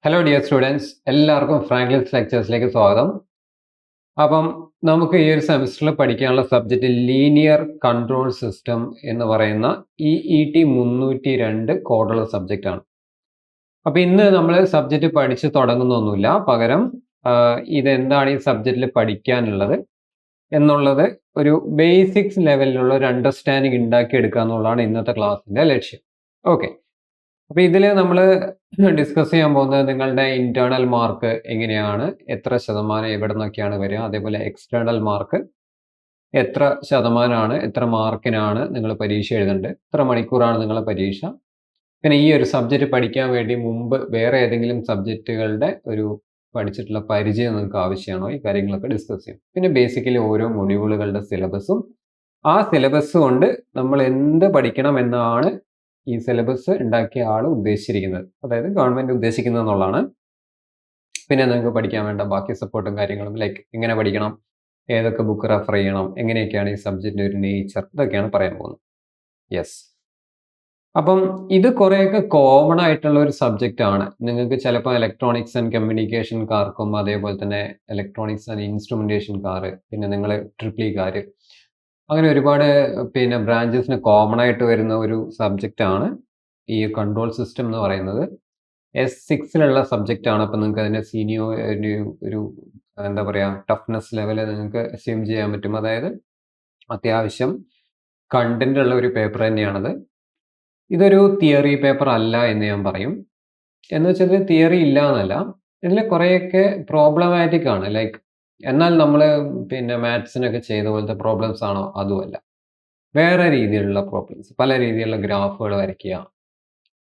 Hello dear students, എല്ലാവർക്കും Franklin's ലെക്ചേഴ്സിലേക്ക് സ്വാഗതം. അപ്പം നമുക്ക് ഈ ഒരു സെമിസ്റ്ററിൽ പഠിക്കാനുള്ള സബ്ജക്റ്റ് ലീനിയർ കൺട്രോൾ സിസ്റ്റം എന്ന് പറയുന്ന EET 302 കോഡുള്ള സബ്ജക്റ്റ് ആണ്. അപ്പം ഇന്ന് നമ്മൾ സബ്ജക്റ്റ് പഠിച്ച് തുടങ്ങുന്നൊന്നുമില്ല, പകരം ഇതെന്താണ് ഈ സബ്ജക്റ്റിൽ പഠിക്കാനുള്ളത് എന്നുള്ളത് ഒരു ബേസിക്സ് ലെവലിലുള്ള ഒരു അണ്ടർസ്റ്റാൻഡിങ് ഉണ്ടാക്കിയെടുക്കുക എന്നുള്ളതാണ് ഇന്നത്തെ ക്ലാസ്സിൻ്റെ ലക്ഷ്യം. ഓക്കെ, അപ്പോൾ ഇതിൽ നമ്മൾ ഡിസ്കസ് ചെയ്യാൻ പോകുന്നത് നിങ്ങളുടെ ഇന്റേണൽ മാർക്ക് എങ്ങനെയാണ്, എത്ര ശതമാനം എവിടെ നിന്നൊക്കെയാണ് വരിക, അതേപോലെ എക്സ്റ്റേണൽ മാർക്ക് എത്ര ശതമാനമാണ്, എത്ര മാർക്കിനാണ് നിങ്ങൾ പരീക്ഷ എഴുതേണ്ടത്, എത്ര മണിക്കൂറാണ് നിങ്ങളെ പരീക്ഷ, പിന്നെ ഈ ഒരു സബ്ജക്റ്റ് പഠിക്കാൻ വേണ്ടി മുമ്പ് വേറെ ഏതെങ്കിലും സബ്ജക്റ്റുകളുടെ ഒരു പഠിച്ചിട്ടുള്ള പരിചയം നിങ്ങൾക്ക് ആവശ്യമാണോ, ഈ കാര്യങ്ങളൊക്കെ ഡിസ്കസ് ചെയ്യും. പിന്നെ ബേസിക്കലി ഓരോ മൊഡ്യൂളുകളുടെ സിലബസും ആ സിലബസ് കൊണ്ട് നമ്മൾ എന്ത് പഠിക്കണം എന്നാണ് ഈ സിലബസ് ഉണ്ടാക്കിയ ആൾ ഉദ്ദേശിച്ചിരിക്കുന്നത്, അതായത് ഗവൺമെന്റ് ഉദ്ദേശിക്കുന്നത് എന്നുള്ളതാണ്. പിന്നെ നിങ്ങൾക്ക് പഠിക്കാൻ വേണ്ട ബാക്കി സപ്പോർട്ടും കാര്യങ്ങളും, ലൈക്ക് എങ്ങനെ പഠിക്കണം, ഏതൊക്കെ ബുക്ക് റെഫർ ചെയ്യണം, എങ്ങനെയൊക്കെയാണ് ഈ സബ്ജക്റ്റിന്റെ ഒരു നേച്ചർ, ഇതൊക്കെയാണ് പറയാൻ പോകുന്നത്. യെസ്, അപ്പം ഇത് കുറേയൊക്കെ കോമൺ ആയിട്ടുള്ള ഒരു സബ്ജക്റ്റ് ആണ്. നിങ്ങൾക്ക് ചിലപ്പോൾ ഇലക്ട്രോണിക്സ് ആൻഡ് കമ്മ്യൂണിക്കേഷൻകാർക്കും അതേപോലെ തന്നെ ഇലക്ട്രോണിക്സ് ആൻഡ് ഇൻസ്ട്രുമെന്റേഷൻകാർ, പിന്നെ നിങ്ങൾ ട്രിപ്പിളിക്കാർ, അങ്ങനെ ഒരുപാട് പിന്നെ ബ്രാഞ്ചസിന് കോമൺ ആയിട്ട് വരുന്ന ഒരു സബ്ജക്റ്റ് ആണ് ഈ കൺട്രോൾ സിസ്റ്റം എന്ന് പറയുന്നത്. S6 സബ്ജക്റ്റ് ആണ്. അപ്പം നിങ്ങൾക്ക് അതിൻ്റെ ഒരു എന്താ പറയുക ടഫ്നെസ് ലെവൽ നിങ്ങൾക്ക് അസ്യൂം ചെയ്യാൻ പറ്റും. അതായത് അത്യാവശ്യം കണ്ടന്റ് ഉള്ള ഒരു പേപ്പർ തന്നെയാണത്. ഇതൊരു തിയറി പേപ്പർ അല്ല എന്ന് ഞാൻ പറയും. എന്ന് വെച്ചാൽ തിയറി ഇല്ല എന്നല്ല, ഇതിൽ കുറേയൊക്കെ പ്രോബ്ലമാറ്റിക് ആണ്. ലൈക്ക് എന്നാൽ നമ്മൾ പിന്നെ മാത്സിനൊക്കെ ചെയ്ത പോലത്തെ പ്രോബ്ലംസ് ആണോ, അതുമല്ല. വേറെ രീതിയിലുള്ള പ്രോബ്ലംസ്, പല രീതിയിലുള്ള ഗ്രാഫുകൾ വരയ്ക്കുക,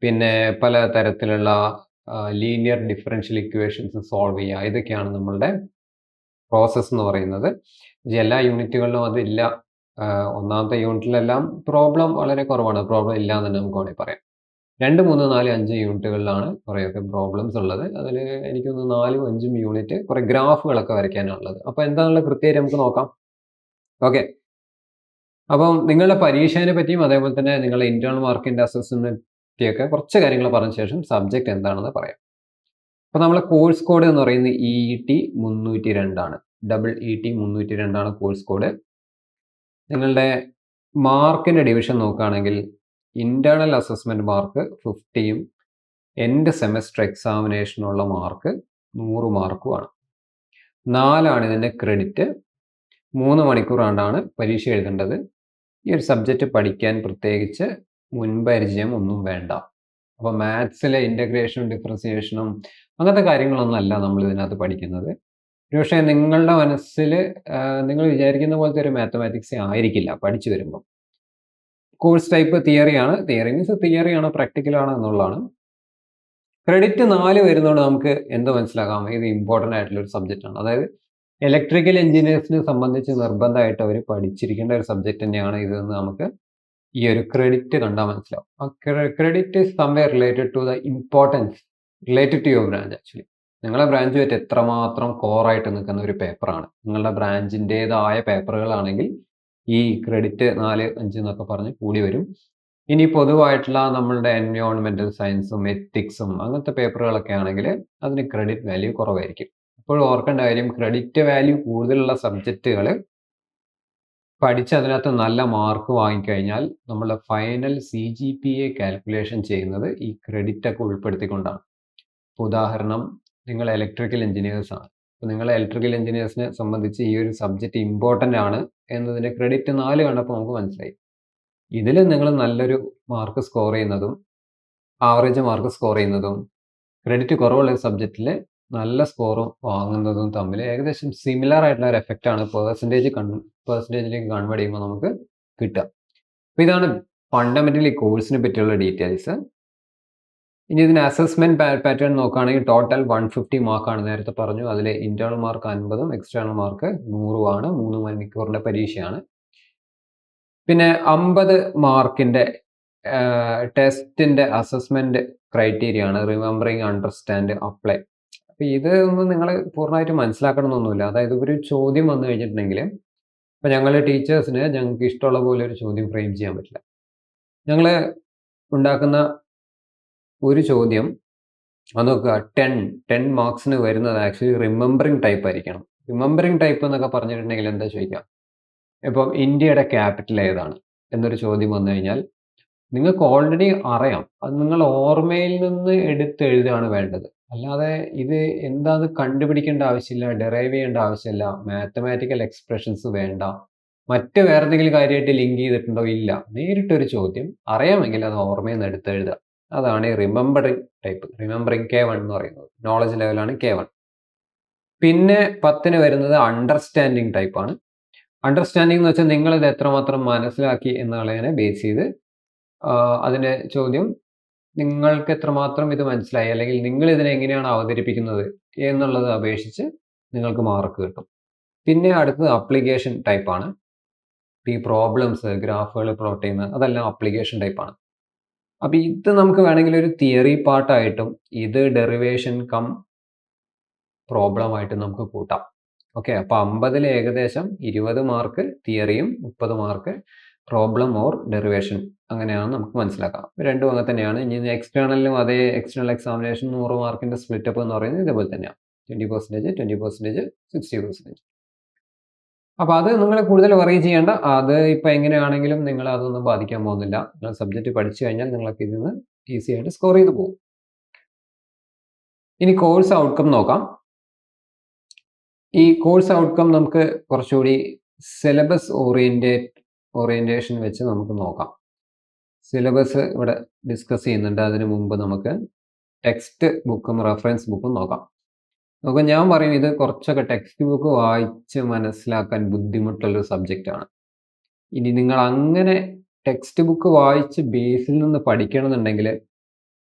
പിന്നെ പല തരത്തിലുള്ള ലീനിയർ ഡിഫറൻഷ്യൽ ഇക്വേഷൻസ് സോൾവ് ചെയ്യുക, ഇതൊക്കെയാണ് നമ്മളുടെ പ്രോസസ്സ് എന്ന് പറയുന്നത്. എല്ലാ യൂണിറ്റുകളിലും അതില്ല. ഒന്നാമത്തെ യൂണിറ്റിലെല്ലാം പ്രോബ്ലം വളരെ കുറവാണ്, പ്രോബ്ലം ഇല്ല എന്ന് തന്നെ നമുക്ക് വേണമെങ്കിൽ പറയാം. 2, 3, 4, 5 യൂണിറ്റുകളിലാണ് കുറേയൊക്കെ പ്രോബ്ലംസ് ഉള്ളത്. അതിൽ എനിക്കൊന്ന് 4ഉം 5ഉം യൂണിറ്റ് കുറേ ഗ്രാഫുകളൊക്കെ വരയ്ക്കാനുള്ളത്. അപ്പോൾ എന്താണെന്നുള്ള കൃത്യമായിട്ട് നമുക്ക് നോക്കാം. ഓക്കെ, അപ്പം നിങ്ങളുടെ പരീക്ഷേനെ പറ്റിയും അതേപോലെ തന്നെ നിങ്ങളുടെ ഇന്റേണൽ മാർക്കിൻ്റെ അസസ്മെന്റ് പറ്റിയൊക്കെ കുറച്ച് കാര്യങ്ങൾ പറഞ്ഞ ശേഷം സബ്ജക്റ്റ് എന്താണെന്ന് പറയാം. അപ്പോൾ നമ്മളെ കോഴ്സ് കോഡ് എന്ന് പറയുന്നത് EET 302 ആണ്. EET 302 ആണ് കോഴ്സ് കോഡ്. നിങ്ങളുടെ മാർക്കിൻ്റെ ഡിവിഷൻ നോക്കുകയാണെങ്കിൽ ഇന്റേണൽ അസസ്മെന്റ് മാർക്ക് 50യും എൻഡ് സെമസ്റ്റർ എക്സാമിനേഷനുള്ള മാർക്ക് 100 മാർക്കുമാണ്. 4 ഇതിൻ്റെ ക്രെഡിറ്റ്. 3 മണിക്കൂറാണ്ടാണ് പരീക്ഷ എഴുതേണ്ടത്. ഈ ഒരു സബ്ജക്റ്റ് പഠിക്കാൻ പ്രത്യേകിച്ച് മുൻപരിചയം ഒന്നും വേണ്ട. അപ്പോൾ മാത്സിലെ ഇൻ്റഗ്രേഷനും ഡിഫറൻസിയേഷനും അങ്ങനത്തെ കാര്യങ്ങളൊന്നും അല്ല നമ്മൾ ഇതിനകത്ത് പഠിക്കുന്നത്. പക്ഷേ നിങ്ങളുടെ മനസ്സിൽ നിങ്ങൾ വിചാരിക്കുന്ന പോലത്തെ ഒരു മാത്തമാറ്റിക്സ് ആയിരിക്കില്ല പഠിച്ചു വരുമ്പോൾ. കോഴ്സ് ടൈപ്പ് തിയറിയാണ്. തിയറി മീൻസ് തിയറിയാണ്, പ്രാക്ടിക്കലാണ് എന്നുള്ളതാണ്. ക്രെഡിറ്റ് 4 വരുന്നതുകൊണ്ട് നമുക്ക് എന്ത് മനസ്സിലാക്കാം, ഇത് ഇമ്പോർട്ടൻ്റ് ആയിട്ടുള്ള ഒരു സബ്ജക്റ്റാണ്. അതായത് ഇലക്ട്രിക്കൽ എഞ്ചിനീയേഴ്സിനെ സംബന്ധിച്ച് നിർബന്ധമായിട്ട് അവർ പഠിച്ചിരിക്കേണ്ട ഒരു സബ്ജക്റ്റ് തന്നെയാണ് ഇതെന്ന് നമുക്ക് ഈ ഒരു ക്രെഡിറ്റ് കണ്ടാൽ മനസ്സിലാവും. ആ credit is somewhere related to the importance related to your branch. Actually നിങ്ങളുടെ ബ്രാഞ്ചുമായിട്ട് എത്രമാത്രം കോറായിട്ട് നിൽക്കുന്ന ഒരു പേപ്പറാണ്. നിങ്ങളുടെ ബ്രാഞ്ചിൻ്റേതായ പേപ്പറുകളാണെങ്കിൽ ഈ ക്രെഡിറ്റ് 4, 5 എന്നൊക്കെ പറഞ്ഞ് കൂടി വരും. ഇനി പൊതുവായിട്ടുള്ള നമ്മളുടെ എൻവയോൺമെൻറ്റൽ സയൻസും എത്തിക്സും അങ്ങനത്തെ പേപ്പറുകളൊക്കെ ആണെങ്കിൽ അതിന് ക്രെഡിറ്റ് വാല്യൂ കുറവായിരിക്കും. അപ്പോൾ ഓർക്കേണ്ട കാര്യം, ക്രെഡിറ്റ് വാല്യൂ കൂടുതലുള്ള സബ്ജക്റ്റുകൾ പഠിച്ച് അതിനകത്ത് നല്ല മാർക്ക് വാങ്ങിക്കഴിഞ്ഞാൽ നമ്മളുടെ ഫൈനൽ CGPA കാൽക്കുലേഷൻ ചെയ്യുന്നത് ഈ ക്രെഡിറ്റൊക്കെ ഉൾപ്പെടുത്തിക്കൊണ്ടാണ്. ഉദാഹരണം, നിങ്ങൾ ഇലക്ട്രിക്കൽ എഞ്ചിനീയേഴ്സ് ആണ്. അപ്പോൾ നിങ്ങൾ ഇലക്ട്രിക്കൽ എഞ്ചിനീയേഴ്സിനെ സംബന്ധിച്ച് ഈ ഒരു സബ്ജക്റ്റ് ഇമ്പോർട്ടൻ്റ് ആണ് എന്നതിൻ്റെ ക്രെഡിറ്റ് 4 കണ്ടപ്പോൾ നമുക്ക് മനസ്സിലായി. ഇതിൽ നിങ്ങൾ നല്ലൊരു മാർക്ക് സ്കോർ ചെയ്യുന്നതും ആവറേജ് മാർക്ക് സ്കോർ ചെയ്യുന്നതും ക്രെഡിറ്റ് കുറവുള്ള സബ്ജക്റ്റിൽ നല്ല സ്കോർ വാങ്ങുന്നതും തമ്മിൽ ഏകദേശം സിമിലർ ആയിട്ടുള്ള ഒരു എഫക്റ്റാണ് പേഴ്സൻറ്റേജിലേക്ക് കൺവേർട്ട് ചെയ്യുമ്പോൾ നമുക്ക് കിട്ടുക. അപ്പോൾ ഇതാണ് ഫണ്ടമെൻ്റലി കോഴ്സിനെ പറ്റിയുള്ള ഡീറ്റെയിൽസ്. ഇനി ഇതിന് അസസ്മെന്റ് പാറ്റേൺ നോക്കുകയാണെങ്കിൽ ടോട്ടൽ 150 മാർക്കാണ്, നേരത്തെ പറഞ്ഞു. അതിൽ ഇന്റേണൽ മാർക്ക് 50ഉം എക്സ്റ്റേണൽ മാർക്ക് 100ഉമാണ്. 3 മണിക്കൂറിൻ്റെ പരീക്ഷയാണ്. പിന്നെ 50 മാർക്കിൻ്റെ ടെസ്റ്റിൻ്റെ അസസ്മെന്റ് ക്രൈറ്റീരിയ ആണ് റിമെമ്പറിങ്, അണ്ടർസ്റ്റാൻഡ്, അപ്ലൈ. അപ്പോൾ ഇതൊന്നും നിങ്ങൾ പൂർണ്ണമായിട്ട് മനസ്സിലാക്കണമെന്നൊന്നുമില്ല. അതായത് ഒരു ചോദ്യം വന്നു കഴിഞ്ഞിട്ടുണ്ടെങ്കിൽ, ഇപ്പോൾ ഞങ്ങൾ ടീച്ചേഴ്സിന് ഞങ്ങൾക്ക് ഇഷ്ടമുള്ള പോലെ ഒരു ചോദ്യം ഫ്രെയിം ചെയ്യാൻ പറ്റില്ല. ഞങ്ങൾ ഉണ്ടാക്കുന്ന ഒരു ചോദ്യം അത് നോക്കുക 10 മാർക്സിന് വരുന്നത് ആക്ച്വലി റിമെമ്പറിങ് ടൈപ്പ് ആയിരിക്കണം. റിമെമ്പറിങ് ടൈപ്പ് എന്നൊക്കെ പറഞ്ഞിട്ടുണ്ടെങ്കിൽ എന്താ ചോദിക്കാം, ഇപ്പം ഇന്ത്യയുടെ ക്യാപിറ്റൽ ഏതാണ് എന്നൊരു ചോദ്യം വന്നു കഴിഞ്ഞാൽ നിങ്ങൾക്ക് ഓൾറെഡി അറിയാം. അത് നിങ്ങൾ ഓർമ്മയിൽ നിന്ന് എടുത്തെഴുതുകയാണ് വേണ്ടത്. അല്ലാതെ ഇത് എന്താന്ന് കണ്ടുപിടിക്കേണ്ട ആവശ്യമില്ല, ഡെറൈവ് ചെയ്യേണ്ട ആവശ്യമില്ല, മാത്തമാറ്റിക്കൽ എക്സ്പ്രഷൻസ് വേണ്ട, മറ്റ് വേറെ എന്തെങ്കിലും കാര്യമായിട്ട് ലിങ്ക് ചെയ്തിട്ടുണ്ടോ? ഇല്ല. നേരിട്ടൊരു ചോദ്യം അറിയാമെങ്കിൽ അത് ഓർമ്മയിൽ നിന്ന് എടുത്തെഴുതുക. അതാണ് ഈ റിമെമ്പറിങ് ടൈപ്പ്. റിമെമ്പറിങ് K1 എന്ന് പറയുന്നത്. നോളജ് ലെവലാണ് K1. പിന്നെ 10ന് വരുന്നത് അണ്ടർസ്റ്റാൻഡിങ് ടൈപ്പാണ്. അണ്ടർസ്റ്റാൻഡിങ് എന്ന് വെച്ചാൽ നിങ്ങളിത് എത്രമാത്രം മനസ്സിലാക്കി എന്നുള്ളതിനെ ബേസ് ചെയ്ത് അതിൻ്റെ ചോദ്യം നിങ്ങൾക്ക് എത്രമാത്രം ഇത് മനസ്സിലായി, അല്ലെങ്കിൽ നിങ്ങൾ ഇതിനെ എങ്ങനെയാണ് അവതരിപ്പിക്കുന്നത് എന്നുള്ളത് അപേക്ഷിച്ച് നിങ്ങൾക്ക് മാർക്ക് കിട്ടും. പിന്നെ അടുത്തത് അപ്ലിക്കേഷൻ ടൈപ്പാണ്. ഈ പ്രോബ്ലംസ്, ഗ്രാഫുകൾ പ്ലോട്ട് ചെയ്യുന്നത് അതെല്ലാം അപ്ലിക്കേഷൻ ടൈപ്പാണ്. അപ്പോൾ ഇത് നമുക്ക് വേണമെങ്കിൽ ഒരു തിയറി പാർട്ടായിട്ടും ഇത് ഡെറിവേഷൻ കം പ്രോബ്ലം ആയിട്ടും നമുക്ക് കൂട്ടാം. ഓക്കെ, അപ്പോൾ 50ൽ ഏകദേശം 20 മാർക്ക് തിയറിയും 30 മാർക്ക് പ്രോബ്ലം ഓർ ഡെറിവേഷൻ, അങ്ങനെയാണ് നമുക്ക് മനസ്സിലാക്കാം. രണ്ടും അങ്ങനെ തന്നെയാണ്. ഇനി എക്സ്റ്റേണലിലും അതേ എക്സ്റ്റേണൽ എക്സാമിനേഷൻ 100 മാർക്കിൻ്റെ സ്പ്ലിറ്റപ്പ് എന്ന് പറയുന്നത് ഇതേപോലെ തന്നെയാണ്. 20%, 20%, 60%. അപ്പോൾ അത് നിങ്ങൾ കൂടുതൽ വറി ചെയ്യേണ്ട. അത് ഇപ്പോൾ എങ്ങനെയാണെങ്കിലും നിങ്ങൾ അതൊന്നും ബാധിക്കാൻ പോകുന്നില്ല. നിങ്ങൾ സബ്ജക്റ്റ് പഠിച്ചു കഴിഞ്ഞാൽ നിങ്ങൾക്ക് ഇതിൽ നിന്ന് ഈസി ആയിട്ട് സ്കോർ ചെയ്ത് പോകും. ഇനി കോഴ്സ് ഔട്ട്കം നോക്കാം. ഈ കോഴ്സ് ഔട്ട്കം നമുക്ക് കുറച്ചുകൂടി സിലബസ് ഓറിയന്റേഷൻ വെച്ച് നമുക്ക് നോക്കാം. സിലബസ് ഇവിടെ ഡിസ്കസ് ചെയ്യുന്നുണ്ട്. അതിനു മുമ്പ് നമുക്ക് ടെക്സ്റ്റ് ബുക്കും റെഫറൻസ് ബുക്കും നോക്കാം. നോക്കാം, ഞാൻ പറയും ഇത് കുറച്ചൊക്കെ ടെക്സ്റ്റ് ബുക്ക് വായിച്ച് മനസ്സിലാക്കാൻ ബുദ്ധിമുട്ടുള്ളൊരു സബ്ജക്റ്റാണ്. ഇനി നിങ്ങൾ അങ്ങനെ ടെക്സ്റ്റ് ബുക്ക് വായിച്ച് ബേസിൽ നിന്ന് പഠിക്കണമെന്നുണ്ടെങ്കിൽ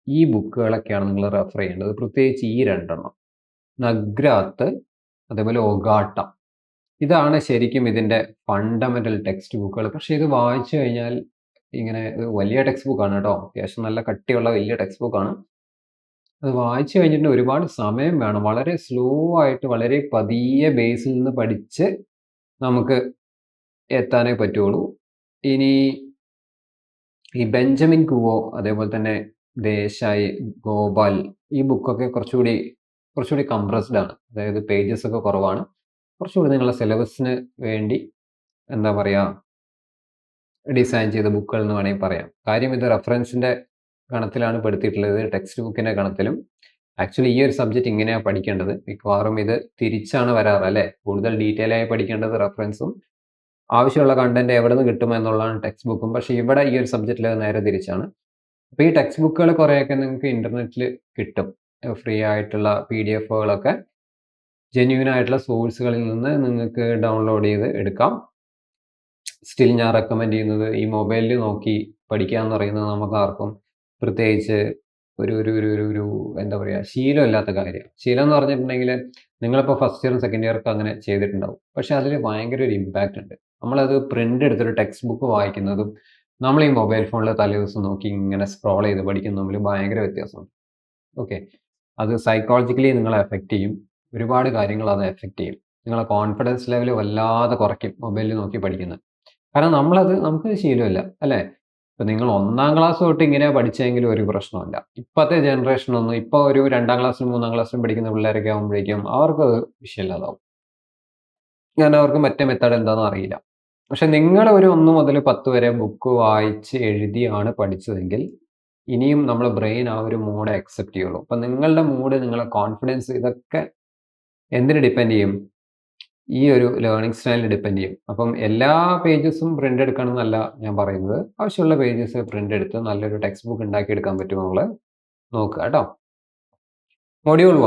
ഈ ബുക്കുകളൊക്കെയാണ് നിങ്ങൾ റെഫർ ചെയ്യേണ്ടത്. പ്രത്യേകിച്ച് ഈ രണ്ടെണ്ണം, നഗ്രാത്ത് അതേപോലെ ഒഗാട്ട. ഇതാണ് ശരിക്കും ഇതിൻ്റെ ഫണ്ടമെൻ്റൽ ടെക്സ്റ്റ് ബുക്കുകൾ. പക്ഷേ ഇത് വായിച്ചു കഴിഞ്ഞാൽ ഇങ്ങനെ വലിയ ടെക്സ്റ്റ് ബുക്കാണ് കേട്ടോ, അത്യാവശ്യം നല്ല കട്ടിയുള്ള വലിയ ടെക്സ്റ്റ് ബുക്കാണ്. അത് വായിച്ചു കഴിഞ്ഞിട്ട് ഒരുപാട് സമയം വേണം. വളരെ സ്ലോ ആയിട്ട് വളരെ പതിയെ ബേസിൽ നിന്ന് പഠിച്ച് നമുക്ക് എത്താനേ പറ്റുള്ളൂ. ഇനി ഈ ബെഞ്ചമിൻ കുവോ അതേപോലെ തന്നെ ദേശായി, ഗോപാൽ, ഈ ബുക്കൊക്കെ കുറച്ചുകൂടി കംപ്രസ്ഡ് ആണ്. അതായത് പേജസ് ഒക്കെ കുറവാണ്. കുറച്ചുകൂടി നിങ്ങളുടെ സിലബസിന് വേണ്ടി എന്താ പറയുക, ഡിസൈൻ ചെയ്ത ബുക്കുകൾ എന്ന് വേണമെങ്കിൽ പറയാം. കാര്യം ഇത് റെഫറൻസിൻ്റെ ഗണത്തിലാണ് പെടുത്തിയിട്ടുള്ളത്, ടെക്സ്റ്റ് ബുക്കിൻ്റെ ഗണത്തിലും. ആക്ച്വലി ഈ ഒരു സബ്ജക്റ്റ് ഇങ്ങനെയാണ് പഠിക്കേണ്ടത്. മിക്കവാറും ഇത് തിരിച്ചാണ് വരാറ് അല്ലേ. കൂടുതൽ ഡീറ്റെയിൽ ആയി പഠിക്കേണ്ടത് റെഫറൻസും ആവശ്യമുള്ള കണ്ടന്റ് എവിടെ നിന്ന് കിട്ടുമെന്നുള്ളതാണ് ടെക്സ്റ്റ് ബുക്കും. പക്ഷേ ഇവിടെ ഈ ഒരു സബ്ജക്റ്റിൽ നേരെ തിരിച്ചാണ്. അപ്പോൾ ഈ ടെക്സ്റ്റ് ബുക്കുകൾ കുറേയൊക്കെ നിങ്ങൾക്ക് ഇൻ്റർനെറ്റിൽ കിട്ടും. ഫ്രീ ആയിട്ടുള്ള PDF-കളൊക്കെ ജെന്യൂൻ ആയിട്ടുള്ള സോഴ്സുകളിൽ നിന്ന് നിങ്ങൾക്ക് ഡൗൺലോഡ് ചെയ്ത് എടുക്കാം. സ്റ്റിൽ ഞാൻ റെക്കമെൻഡ് ചെയ്യുന്നത് ഈ മൊബൈലിൽ നോക്കി പഠിക്കുക എന്ന് പറയുന്നത് നമുക്ക് ആർക്കും പ്രത്യേകിച്ച് ഒരു എന്താ പറയുക, ശീലമില്ലാത്ത കാര്യമാണ്. ശീലം എന്ന് പറഞ്ഞിട്ടുണ്ടെങ്കിൽ നിങ്ങളിപ്പോൾ ഫസ്റ്റ് ഇയറും സെക്കൻഡ് ഇയർക്ക് അങ്ങനെ ചെയ്തിട്ടുണ്ടാവും. പക്ഷേ അതിൽ ഭയങ്കര ഒരു ഇമ്പാക്റ്റ് ഉണ്ട്. നമ്മളത് പ്രിൻ്റ് എടുത്തൊരു ടെക്സ്റ്റ് ബുക്ക് വായിക്കുന്നതും നമ്മൾ ഈ മൊബൈൽ ഫോണിൽ തലേദിവസം നോക്കി ഇങ്ങനെ സ്ക്രോൾ ചെയ്ത് പഠിക്കുന്ന തമ്മിൽ ഭയങ്കര വ്യത്യാസമുണ്ട്. ഓക്കെ, അത് സൈക്കോളജിക്കലി നിങ്ങളെ എഫക്റ്റ് ചെയ്യും. ഒരുപാട് കാര്യങ്ങൾ അത് എഫക്റ്റ് ചെയ്യും. നിങ്ങളെ കോൺഫിഡൻസ് ലെവൽ വല്ലാതെ കുറയ്ക്കും മൊബൈലിൽ നോക്കി പഠിക്കുന്നത്. കാരണം നമുക്കത് ശീലമില്ല അല്ലേ. ഇപ്പം നിങ്ങൾ 1ാം ക്ലാസ് തൊട്ട് ഇങ്ങനെ പഠിച്ചെങ്കിലും ഒരു പ്രശ്നമില്ല. ഇപ്പോഴത്തെ ജനറേഷനൊന്നും, ഇപ്പോൾ ഒരു 2ാം ക്ലാസ്സിലും 3ാം ക്ലാസ്സിലും പഠിക്കുന്ന പിള്ളേരൊക്കെ ആകുമ്പോഴേക്കും അവർക്കത് വിഷയമില്ലാതാവും. കാരണം അവർക്ക് മറ്റേ മെത്തേഡ് എന്താണെന്ന് അറിയില്ല. പക്ഷെ നിങ്ങൾ ഒരു 1 മുതൽ 10 വരെ ബുക്ക് വായിച്ച് എഴുതിയാണ് പഠിച്ചതെങ്കിൽ ഇനിയും നമ്മുടെ ബ്രെയിൻ ആ ഒരു മൂഡ് അക്സെപ്റ്റ് ചെയ്യുള്ളൂ. അപ്പം നിങ്ങളുടെ മൂഡ്, നിങ്ങളുടെ കോൺഫിഡൻസ്, ഇതൊക്കെ എന്തിന് ഡിപ്പെൻഡ് ചെയ്യും? ഈ ഒരു ലേണിംഗ് സ്റ്റൈലിൽ ഡിപ്പെൻഡ് ചെയ്യും. അപ്പം എല്ലാ പേജസും പ്രിൻ്റ് എടുക്കണം എന്നല്ല ഞാൻ പറയുന്നത്. ആവശ്യമുള്ള പേജസ് പ്രിൻ്റ് എടുത്ത് നല്ലൊരു ടെക്സ്റ്റ് ബുക്ക് ഉണ്ടാക്കിയെടുക്കാൻ പറ്റുമോ എന്നുള്ളത് നോക്കുക കേട്ടോ. മൊഡ്യൂൾ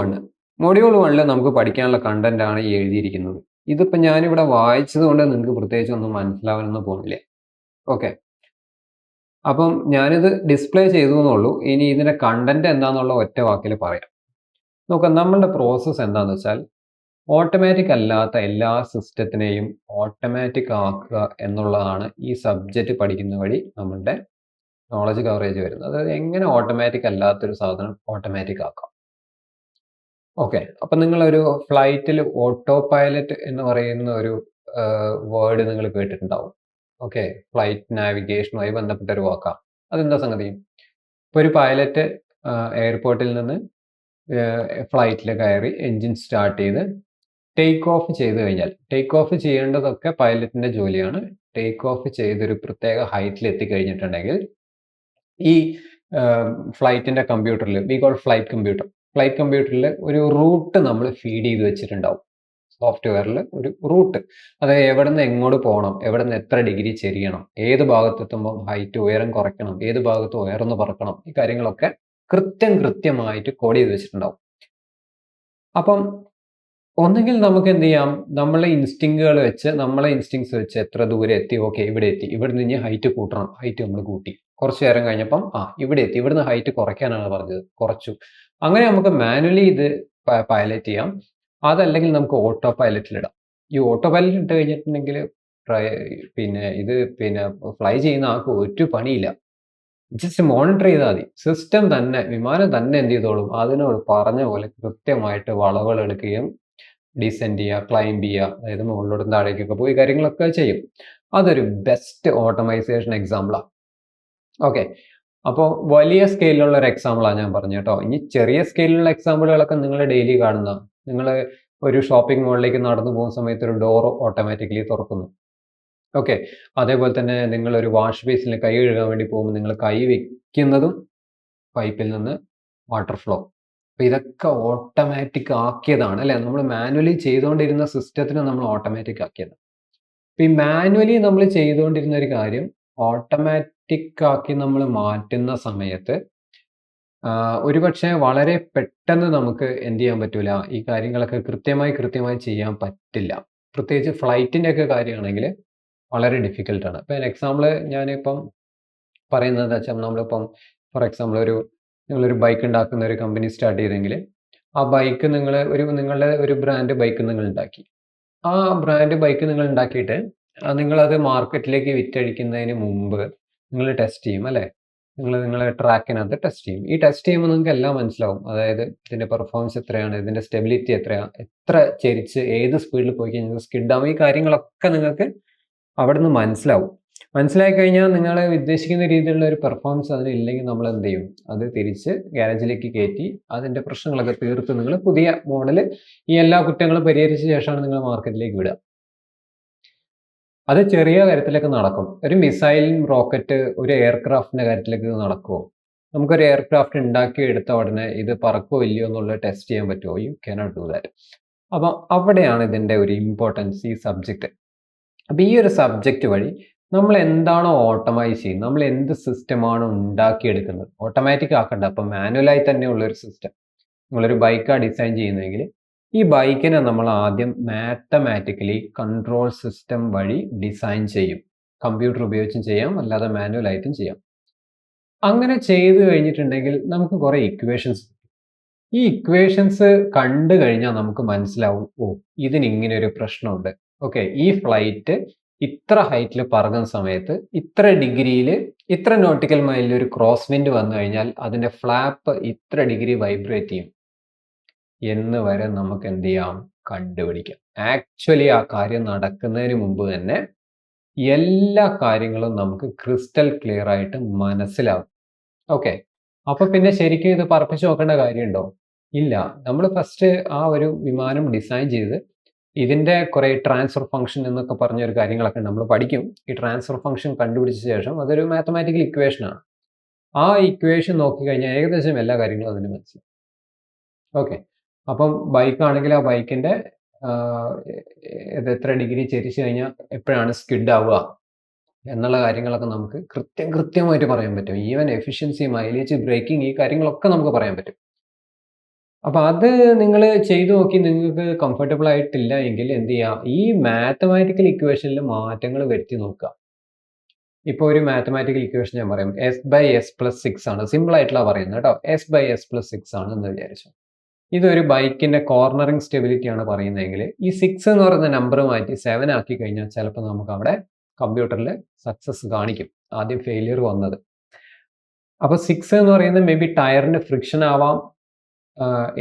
1 നമുക്ക് പഠിക്കാനുള്ള കണ്ടന്റ് ആണ് ഈ എഴുതിയിരിക്കുന്നത്. ഇതിപ്പോൾ ഞാനിവിടെ വായിച്ചത് കൊണ്ട് നിങ്ങൾക്ക് പ്രത്യേകിച്ച് ഒന്നും മനസ്സിലാവാനൊന്നും പോകുന്നില്ല. ഓക്കെ, അപ്പം ഞാനിത് ഡിസ്പ്ലേ ചെയ്തു എന്നുള്ളൂ. ഇനി ഇതിൻ്റെ കണ്ടന്റ് എന്താണെന്നുള്ള ഒറ്റ വാക്കിൽ പറയാം. നോക്കാം, നമ്മളുടെ പ്രോസസ്സ് എന്താണെന്ന് വെച്ചാൽ ഓട്ടോമാറ്റിക് അല്ലാത്ത എല്ലാ സിസ്റ്റത്തിനെയും ഓട്ടോമാറ്റിക് ആക്കുക എന്നുള്ളതാണ് ഈ സബ്ജക്റ്റ് പഠിക്കുന്ന വഴി നമ്മളുടെ നോളജ് കവറേജ് വരുന്നത്. അതായത് എങ്ങനെ ഓട്ടോമാറ്റിക് അല്ലാത്തൊരു സാധനം ഓട്ടോമാറ്റിക് ആക്കാം. ഓക്കെ, അപ്പം നിങ്ങളൊരു ഫ്ലൈറ്റിൽ ഓട്ടോ പൈലറ്റ് എന്ന് പറയുന്ന ഒരു വേർഡ് നിങ്ങൾ കേട്ടിട്ടുണ്ടാവും. ഓക്കെ, ഫ്ലൈറ്റ് നാവിഗേഷനുമായി ബന്ധപ്പെട്ട ഒരു വാക്കാണ്. അതെന്താ സംഗതി? ഇപ്പോൾ ഒരു പൈലറ്റ് എയർപോർട്ടിൽ നിന്ന് ഫ്ലൈറ്റിൽ കയറി എൻജിൻ സ്റ്റാർട്ട് ചെയ്ത് ടേക്ക് ഓഫ് ചെയ്ത് കഴിഞ്ഞാൽ, ടേക്ക് ഓഫ് ചെയ്യേണ്ടതൊക്കെ പൈലറ്റിന്റെ ജോലിയാണ്. ടേക്ക് ഓഫ് ചെയ്തൊരു പ്രത്യേക ഹൈറ്റിൽ എത്തിക്കഴിഞ്ഞിട്ടുണ്ടെങ്കിൽ ഈ ഫ്ലൈറ്റിന്റെ കമ്പ്യൂട്ടറിൽ, വി കോൾ ഫ്ലൈറ്റ് കമ്പ്യൂട്ടറിൽ ഒരു റൂട്ട് നമ്മൾ ഫീഡ് ചെയ്ത് വെച്ചിട്ടുണ്ടാവും. സോഫ്റ്റ്വെയറിൽ ഒരു റൂട്ട്, അതായത് എവിടെ നിന്ന് എങ്ങോട്ട് പോകണം, എവിടെ നിന്ന് എത്ര ഡിഗ്രി ചെരിയണം, ഏത് ഭാഗത്തെത്തുമ്പോൾ ഹൈറ്റ് ഉയരം കുറയ്ക്കണം, ഏത് ഭാഗത്ത് ഉയർന്ന് പറക്കണം, ഈ കാര്യങ്ങളൊക്കെ കൃത്യമായിട്ട് കോഡ് ചെയ്ത് വെച്ചിട്ടുണ്ടാവും. അപ്പം ഒന്നുകിൽ നമുക്ക് എന്ത് ചെയ്യാം, നമ്മളെ ഇൻസ്റ്റിങ്സ് വെച്ച് എത്ര ദൂരെ എത്തി, ഓക്കെ ഇവിടെ എത്തി, ഇവിടെ നിന്ന് ഹൈറ്റ് കൂട്ടണം, ഹൈറ്റ് നമ്മൾ കൂട്ടി, കുറച്ച് നേരം കഴിഞ്ഞപ്പം ഇവിടെ എത്തി, ഇവിടുന്ന് ഹൈറ്റ് കുറയ്ക്കാനാണ് പറഞ്ഞത്, കുറച്ചു. അങ്ങനെ നമുക്ക് മാനുവലി ഇത് പൈലറ്റ് ചെയ്യാം. അതല്ലെങ്കിൽ നമുക്ക് ഓട്ടോ പൈലറ്റിലിടാം. ഈ ഓട്ടോ പൈലറ്റ് ഇട്ട് കഴിഞ്ഞിട്ടുണ്ടെങ്കിൽ പിന്നെ ഫ്ലൈ ചെയ്യുന്ന ആൾക്ക് ഒരു പണിയില്ല. ജസ്റ്റ് മോണിറ്റർ ചെയ്താൽ മതി. സിസ്റ്റം തന്നെ, വിമാനം തന്നെ എന്ത് ചെയ്തോളും, അതിനോട് പറഞ്ഞ പോലെ കൃത്യമായിട്ട് വളവുകൾ എടുക്കുകയും ഡിസെൻഡ് ചെയ്യുക, ക്ലൈംബ് ചെയ്യുക, അതായത് മുകളിലോട്ടും താഴേക്കൊക്കെ പോയി കാര്യങ്ങളൊക്കെ ചെയ്യും. അതൊരു ബെസ്റ്റ് ഓട്ടോമൈസേഷൻ എക്സാമ്പിളാണ്. ഓക്കെ, അപ്പോൾ വലിയ സ്കെയിലുള്ള ഒരു എക്സാമ്പിളാണ് ഞാൻ പറഞ്ഞു കേട്ടോ. ഇനി ചെറിയ സ്കെയിലുള്ള എക്സാമ്പിളുകളൊക്കെ നിങ്ങൾ ഡെയിലി കാണുന്ന, നിങ്ങൾ ഒരു ഷോപ്പിംഗ് മോളിലേക്ക് നടന്നു പോകുന്ന സമയത്ത് ഒരു ഡോർ ഓട്ടോമാറ്റിക്കലി തുറക്കുന്നു. ഓക്കെ, അതേപോലെ തന്നെ നിങ്ങൾ ഒരു വാഷ് ബേസിൽ കൈ കഴുകാൻ വേണ്ടി പോകുമ്പോൾ നിങ്ങൾ കൈ വെക്കുന്നതും പൈപ്പിൽ നിന്ന് വാട്ടർ ഫ്ലോ. അപ്പോൾ ഇതൊക്കെ ഓട്ടോമാറ്റിക് ആക്കിയതാണ് അല്ലേ, നമ്മൾ മാനുവലി ചെയ്തുകൊണ്ടിരുന്ന സിസ്റ്റത്തിന് നമ്മൾ ഓട്ടോമാറ്റിക് ആക്കിയത്. അപ്പോൾ ഈ മാനുവലി നമ്മൾ ചെയ്തുകൊണ്ടിരുന്ന ഒരു കാര്യം ഓട്ടോമാറ്റിക് ആക്കി നമ്മൾ മാറ്റുന്ന സമയത്ത് ഒരുപക്ഷെ വളരെ പെട്ടെന്ന് നമുക്ക് എന്ത് ചെയ്യാൻ പറ്റൂല, ഈ കാര്യങ്ങളൊക്കെ കൃത്യമായി ചെയ്യാൻ പറ്റില്ല. പ്രത്യേകിച്ച് ഫ്ലൈറ്റിൻ്റെ ഒക്കെ കാര്യമാണെങ്കിൽ വളരെ ഡിഫിക്കൽട്ടാണ്. ഇപ്പോൾ എക്സാമ്പിൾ ഞാനിപ്പം പറയുന്നത് വെച്ചാൽ, നമ്മളിപ്പം ഫോർ എക്സാമ്പിൾ നിങ്ങളൊരു ബൈക്ക് ഉണ്ടാക്കുന്ന ഒരു കമ്പനി സ്റ്റാർട്ട് ചെയ്തെങ്കിൽ, ആ ബൈക്ക് നിങ്ങളുടെ ഒരു ബ്രാൻഡ് ബൈക്ക് നിങ്ങൾ ഉണ്ടാക്കി. ആ ബ്രാൻഡ് ബൈക്ക് നിങ്ങൾ ഉണ്ടാക്കിയിട്ട് നിങ്ങളത് മാർക്കറ്റിലേക്ക് വിറ്റഴിക്കുന്നതിന് മുമ്പ് നിങ്ങൾ ടെസ്റ്റ് ചെയ്യും അല്ലേ, നിങ്ങളെ ട്രാക്കിനകത്ത് ടെസ്റ്റ് ചെയ്യും. ഈ ടെസ്റ്റ് ചെയ്യുമ്പോൾ നിങ്ങൾക്ക് എല്ലാം മനസ്സിലാവും. അതായത് ഇതിൻ്റെ പെർഫോമൻസ് എത്രയാണ്, ഇതിൻ്റെ സ്റ്റെബിലിറ്റി എത്രയാണ്, എത്ര ചെരിച്ച് ഏത് സ്പീഡിൽ പോയി കഴിഞ്ഞാൽ സ്കിഡാവും, ഈ കാര്യങ്ങളൊക്കെ നിങ്ങൾക്ക് അവിടെ നിന്ന് മനസ്സിലായി കഴിഞ്ഞാൽ നിങ്ങൾ ഉദ്ദേശിക്കുന്ന രീതിയിലുള്ള ഒരു പെർഫോമൻസ് അതിനില്ലെങ്കിൽ നമ്മൾ എന്ത് ചെയ്യും, അത് തിരിച്ച് ഗ്യാരേജിലേക്ക് കയറ്റി അതിൻ്റെ പ്രശ്നങ്ങളൊക്കെ തീർത്ത് നിങ്ങൾ പുതിയ മോഡൽ ഈ എല്ലാ കുറ്റങ്ങളും പരിഹരിച്ച ശേഷമാണ് നിങ്ങൾ മാർക്കറ്റിലേക്ക് വിടുക. അത് ചെറിയ കാര്യത്തിലൊക്കെ നടക്കും. ഒരു മിസൈൽ റോക്കറ്റ് ഒരു എയർക്രാഫ്റ്റിൻ്റെ കാര്യത്തിലേക്ക് നടക്കുമോ? നമുക്കൊരു എയർക്രാഫ്റ്റ് ഉണ്ടാക്കി എടുത്ത ഉടനെ ഇത് പറക്കുമോ ഇല്ലയോ എന്നുള്ളത് ടെസ്റ്റ് ചെയ്യാൻ പറ്റുമോ? You cannot do that. അപ്പം അവിടെയാണ് ഇതിൻ്റെ ഒരു ഇമ്പോർട്ടൻസ്, ഈ സബ്ജക്റ്റ്. അപ്പം ഈ ഒരു സബ്ജക്റ്റ് വഴി നമ്മൾ എന്താണോ ഓട്ടോമൈസ് ചെയ്യുന്നത്, നമ്മൾ എന്ത് സിസ്റ്റമാണ് ഉണ്ടാക്കിയെടുക്കുന്നത്, ഓട്ടോമാറ്റിക് ആക്കണ്ട, അപ്പം മാനുവലായി തന്നെയുള്ളൊരു സിസ്റ്റം. നിങ്ങളൊരു ബൈക്കാണ് ഡിസൈൻ ചെയ്യുന്നതെങ്കിൽ ഈ ബൈക്കിനെ നമ്മൾ ആദ്യം മാത്തമാറ്റിക്കലി കൺട്രോൾ സിസ്റ്റം വഴി ഡിസൈൻ ചെയ്യും. കമ്പ്യൂട്ടർ ഉപയോഗിച്ചും ചെയ്യാം, അല്ലാതെ മാനുവലായിട്ടും ചെയ്യാം. അങ്ങനെ ചെയ്തു കഴിഞ്ഞിട്ടുണ്ടെങ്കിൽ നമുക്ക് കുറേ ഇക്വേഷൻസ്, ഈ ഇക്വേഷൻസ് കണ്ടു കഴിഞ്ഞാൽ നമുക്ക് മനസ്സിലാവും, ഇതിനിങ്ങനെ ഒരു പ്രശ്നമുണ്ട്. ഓക്കെ, ഈ ഫ്ലൈറ്റ് ഇത്ര ഹൈറ്റിൽ പറങ്ങുന്ന സമയത്ത് ഇത്ര ഡിഗ്രിയിൽ ഇത്ര നോട്ടിക്കൽ മൈലിൽ ഒരു ക്രോസ് വിൻഡ് വന്നു കഴിഞ്ഞാൽ അതിൻ്റെ ഫ്ലാപ്പ് ഇത്ര ഡിഗ്രി വൈബ്രേറ്റ് ചെയ്യും എന്ന് വരെ നമുക്ക് എന്ത് ചെയ്യാം, കണ്ടുപിടിക്കാം. ആക്ച്വലി ആ കാര്യം നടക്കുന്നതിന് മുമ്പ് തന്നെ എല്ലാ കാര്യങ്ങളും നമുക്ക് ക്രിസ്റ്റൽ ക്ലിയർ ആയിട്ട് മനസ്സിലാവും. ഓക്കെ, അപ്പൊ പിന്നെ ശരിക്കും ഇത് പറപ്പിച്ച് നോക്കേണ്ട കാര്യമുണ്ടോ? ഇല്ല. നമ്മൾ ഫസ്റ്റ് ആ ഒരു വിമാനം ഡിസൈൻ ചെയ്ത് ഇതിൻ്റെ കുറേ ട്രാൻസ്ഫർ ഫംഗ്ഷൻ എന്നൊക്കെ പറഞ്ഞൊരു കാര്യങ്ങളൊക്കെ നമ്മൾ പഠിക്കും. ഈ ട്രാൻസ്ഫർ ഫംഗ്ഷൻ കണ്ടുപിടിച്ച ശേഷം അതൊരു മാത്തമാറ്റിക്കൽ ഇക്വേഷനാണ്. ആ ഇക്വേഷൻ നോക്കിക്കഴിഞ്ഞാൽ ഏകദേശം എല്ലാ കാര്യങ്ങളും അതിന് മനസ്സിലാവും. ഓക്കെ, അപ്പം ബൈക്കാണെങ്കിൽ ആ ബൈക്കിൻ്റെ ഇത് എത്ര ഡിഗ്രി ചെരിച്ചു കഴിഞ്ഞാൽ എപ്പോഴാണ് സ്കിഡ് ആവുക എന്നുള്ള കാര്യങ്ങളൊക്കെ നമുക്ക് കൃത്യമായിട്ട് പറയാൻ പറ്റും. ഈവൻ എഫിഷ്യൻസി, മൈലേജ്, ബ്രേക്കിംഗ്, ഈ കാര്യങ്ങളൊക്കെ നമുക്ക് പറയാൻ പറ്റും. അപ്പം അത് നിങ്ങൾ ചെയ്തു നോക്കി നിങ്ങൾക്ക് കംഫർട്ടബിൾ ആയിട്ടില്ല എങ്കിൽ എന്ത് ചെയ്യുക, ഈ മാത്തമാറ്റിക്കൽ ഇക്വേഷനിൽ മാറ്റങ്ങൾ വരുത്തി നോക്കുക. ഇപ്പോൾ ഒരു മാത്തമാറ്റിക്കൽ ഇക്വേഷൻ ഞാൻ പറയാം, S/S+6 ആണ്. സിമ്പിൾ ആയിട്ടുള്ള പറയുന്നത് കേട്ടോ. S/S+6 ആണ് എന്ന് വിചാരിച്ചു. ഇതൊരു ബൈക്കിന്റെ കോർണറിങ് സ്റ്റെബിലിറ്റി ആണ് പറയുന്നതെങ്കിൽ ഈ 6 എന്ന് പറയുന്ന നമ്പർ മാറ്റി 7 ആക്കി കഴിഞ്ഞാൽ ചിലപ്പോൾ നമുക്ക് അവിടെ കമ്പ്യൂട്ടറിൽ സക്സസ് കാണിക്കും, ആദ്യം ഫെയിലിയർ വന്നത്. അപ്പോൾ 6 എന്ന് പറയുന്നത് മേ ബി ടയറിന്റെ ഫ്രിക്ഷൻ ആവാം,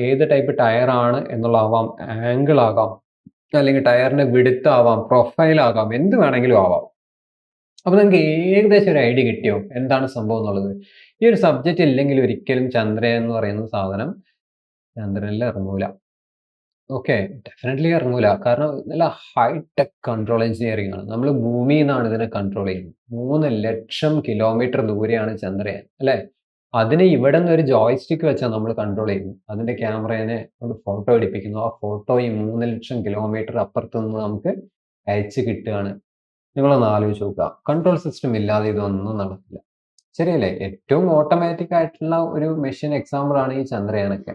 ഏത് ടൈപ്പ് ടയർ ആണ് എന്നുള്ളതാവാം, ആംഗിൾ ആകാം, അല്ലെങ്കിൽ ടയറിന്റെ വിഡ്ത്ത് ആവാം, പ്രൊഫൈൽ ആകാം, എന്ത് വേണമെങ്കിലും ആവാം. അപ്പോൾ നിങ്ങൾക്ക് ഏകദേശം ഒരു ഐഡിയ കിട്ടിയോ എന്താണ് സംഭവം എന്നുള്ളത്? ഈ ഒരു സബ്ജക്റ്റ് ഇല്ലെങ്കിൽ ഒരിക്കലും ചന്ദ്രയാൻ എന്ന് പറയുന്ന സാധനം ചന്ദ്രനിൽ ഇറങ്ങൂല. Okay, definitely ഇറങ്ങൂല. കാരണം നല്ല ഹൈടെക് കൺട്രോൾ എഞ്ചിനീയറിംഗ് ആണ്. നമ്മൾ ഭൂമിയിൽ നിന്നാണ് ഇതിനെ കൺട്രോൾ ചെയ്യുന്നത്. 3,00,000 കിലോമീറ്റർ ദൂരെയാണ് ചന്ദ്രയാൻ, അല്ലേ? അതിനെ ഇവിടെ നിന്ന് ഒരു ജോയ്സ്റ്റിക്ക് വെച്ചാൽ നമ്മൾ കൺട്രോൾ ചെയ്യുന്നു. അതിന്റെ ക്യാമറേനെ കൊണ്ട് ഫോട്ടോ എടുപ്പിക്കുന്നു. ആ ഫോട്ടോ ഈ 3,00,000 കിലോമീറ്റർ അപ്പുറത്ത് നിന്ന് നമുക്ക് അയച്ച് കിട്ടുകയാണ്. നിങ്ങളൊന്ന് ആലോചിച്ച് നോക്കുക. കൺട്രോൾ സിസ്റ്റം ഇല്ലാതെ ഇതൊന്നും നടക്കില്ല. ശരിയല്ലേ? ഏറ്റവും ഓട്ടോമാറ്റിക് ആയിട്ടുള്ള ഒരു മെഷീൻ എക്സാമ്പിൾ ആണ് ഈ ചന്ദ്രയാനൊക്കെ.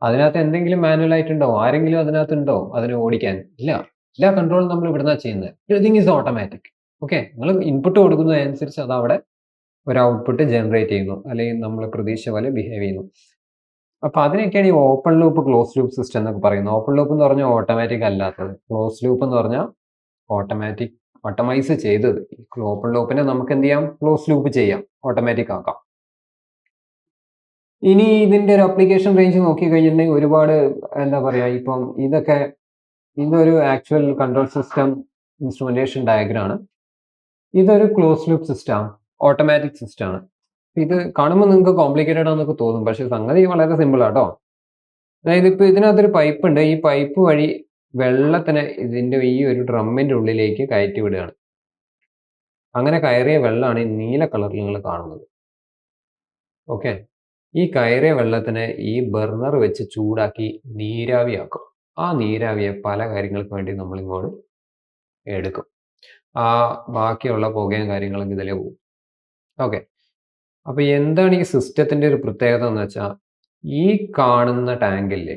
അതിനകത്ത് എന്തെങ്കിലും മാനുവൽ ആയിട്ടുണ്ടോ? ആരെങ്കിലും അതിനകത്തുണ്ടോ അതിനെ ഓടിക്കാൻ? ഇല്ല. എല്ലാ കൺട്രോളും നമ്മൾ ഇവിടുന്നാ ചെയ്യുന്നത്. Everything is automatic. ഓക്കെ, നിങ്ങൾ ഇൻപുട്ട് കൊടുക്കുന്നതനുസരിച്ച് അത് അവിടെ ഒരു ഔട്ട്പുട്ട് ജനറേറ്റ് ചെയ്യുന്നു, അല്ലെങ്കിൽ നമ്മൾ പ്രതീക്ഷ പോലെ ബിഹേവ് ചെയ്യുന്നു. അപ്പൊ അതിനൊക്കെയാണ് ഈ open loop close loop system എന്നൊക്കെ പറയുന്നത്. ഓപ്പൺ ലൂപ്പ് എന്ന് പറഞ്ഞാൽ ഓട്ടോമാറ്റിക് അല്ലാത്തത്, ക്ലോസ് ലൂപ്പ് എന്ന് പറഞ്ഞാൽ ഓട്ടോമാറ്റിക്, ഓട്ടോമൈസ് ചെയ്തത്. ഓപ്പൺ ലൂപ്പിനെ നമുക്ക് എന്ത് ചെയ്യാം? ക്ലോസ് ലൂപ്പ് ചെയ്യാം, ഓട്ടോമാറ്റിക് ആക്കാം. ഇനി ഇതിന്റെ ഒരു അപ്ലിക്കേഷൻ റേഞ്ച് നോക്കി കഴിഞ്ഞിട്ടുണ്ടെങ്കിൽ ഒരുപാട്, എന്താ പറയാ, ഇപ്പം ഇതൊരു actual control system instrumentation diagram ആണ്. ഇതൊരു close loop system, automatic system ആണ്. ഇത് കാണുമ്പോൾ നിങ്ങൾക്ക് കോംപ്ലിക്കേറ്റഡ് ആണെന്നൊക്കെ തോന്നും, പക്ഷെ സംഗതി വളരെ സിമ്പിൾ ആട്ടോ. അതായത് ഇപ്പൊ ഇതിനകത്തൊരു പൈപ്പ് ഉണ്ട്. ഈ പൈപ്പ് വഴി വെള്ളത്തിനെ ഇതിന്റെ ഈ ഒരു ഡ്രമ്മിന്റെ ഉള്ളിലേക്ക് കയറ്റി വിടുകയാണ്. അങ്ങനെ കയറിയ വെള്ളമാണ് ഈ നീല കളറിൽ നിങ്ങൾ കാണുന്നത്. ഓക്കെ, ഈ കയറിയ വെള്ളത്തിനെ ഈ ബർണർ വെച്ച് ചൂടാക്കി നീരാവിയാക്കും. ആ നീരാവിയെ പല കാര്യങ്ങൾക്ക് വേണ്ടി നമ്മൾ ഇങ്ങോട്ട് എടുക്കും. ആ ബാക്കിയുള്ള പുകയും കാര്യങ്ങളും ഇതിലേ പോകും. ഓക്കെ, അപ്പൊ എന്താണ് ഈ സിസ്റ്റത്തിന്റെ ഒരു പ്രത്യേകത എന്ന് വെച്ചാൽ, ഈ കാണുന്ന ടാങ്കില്ലേ,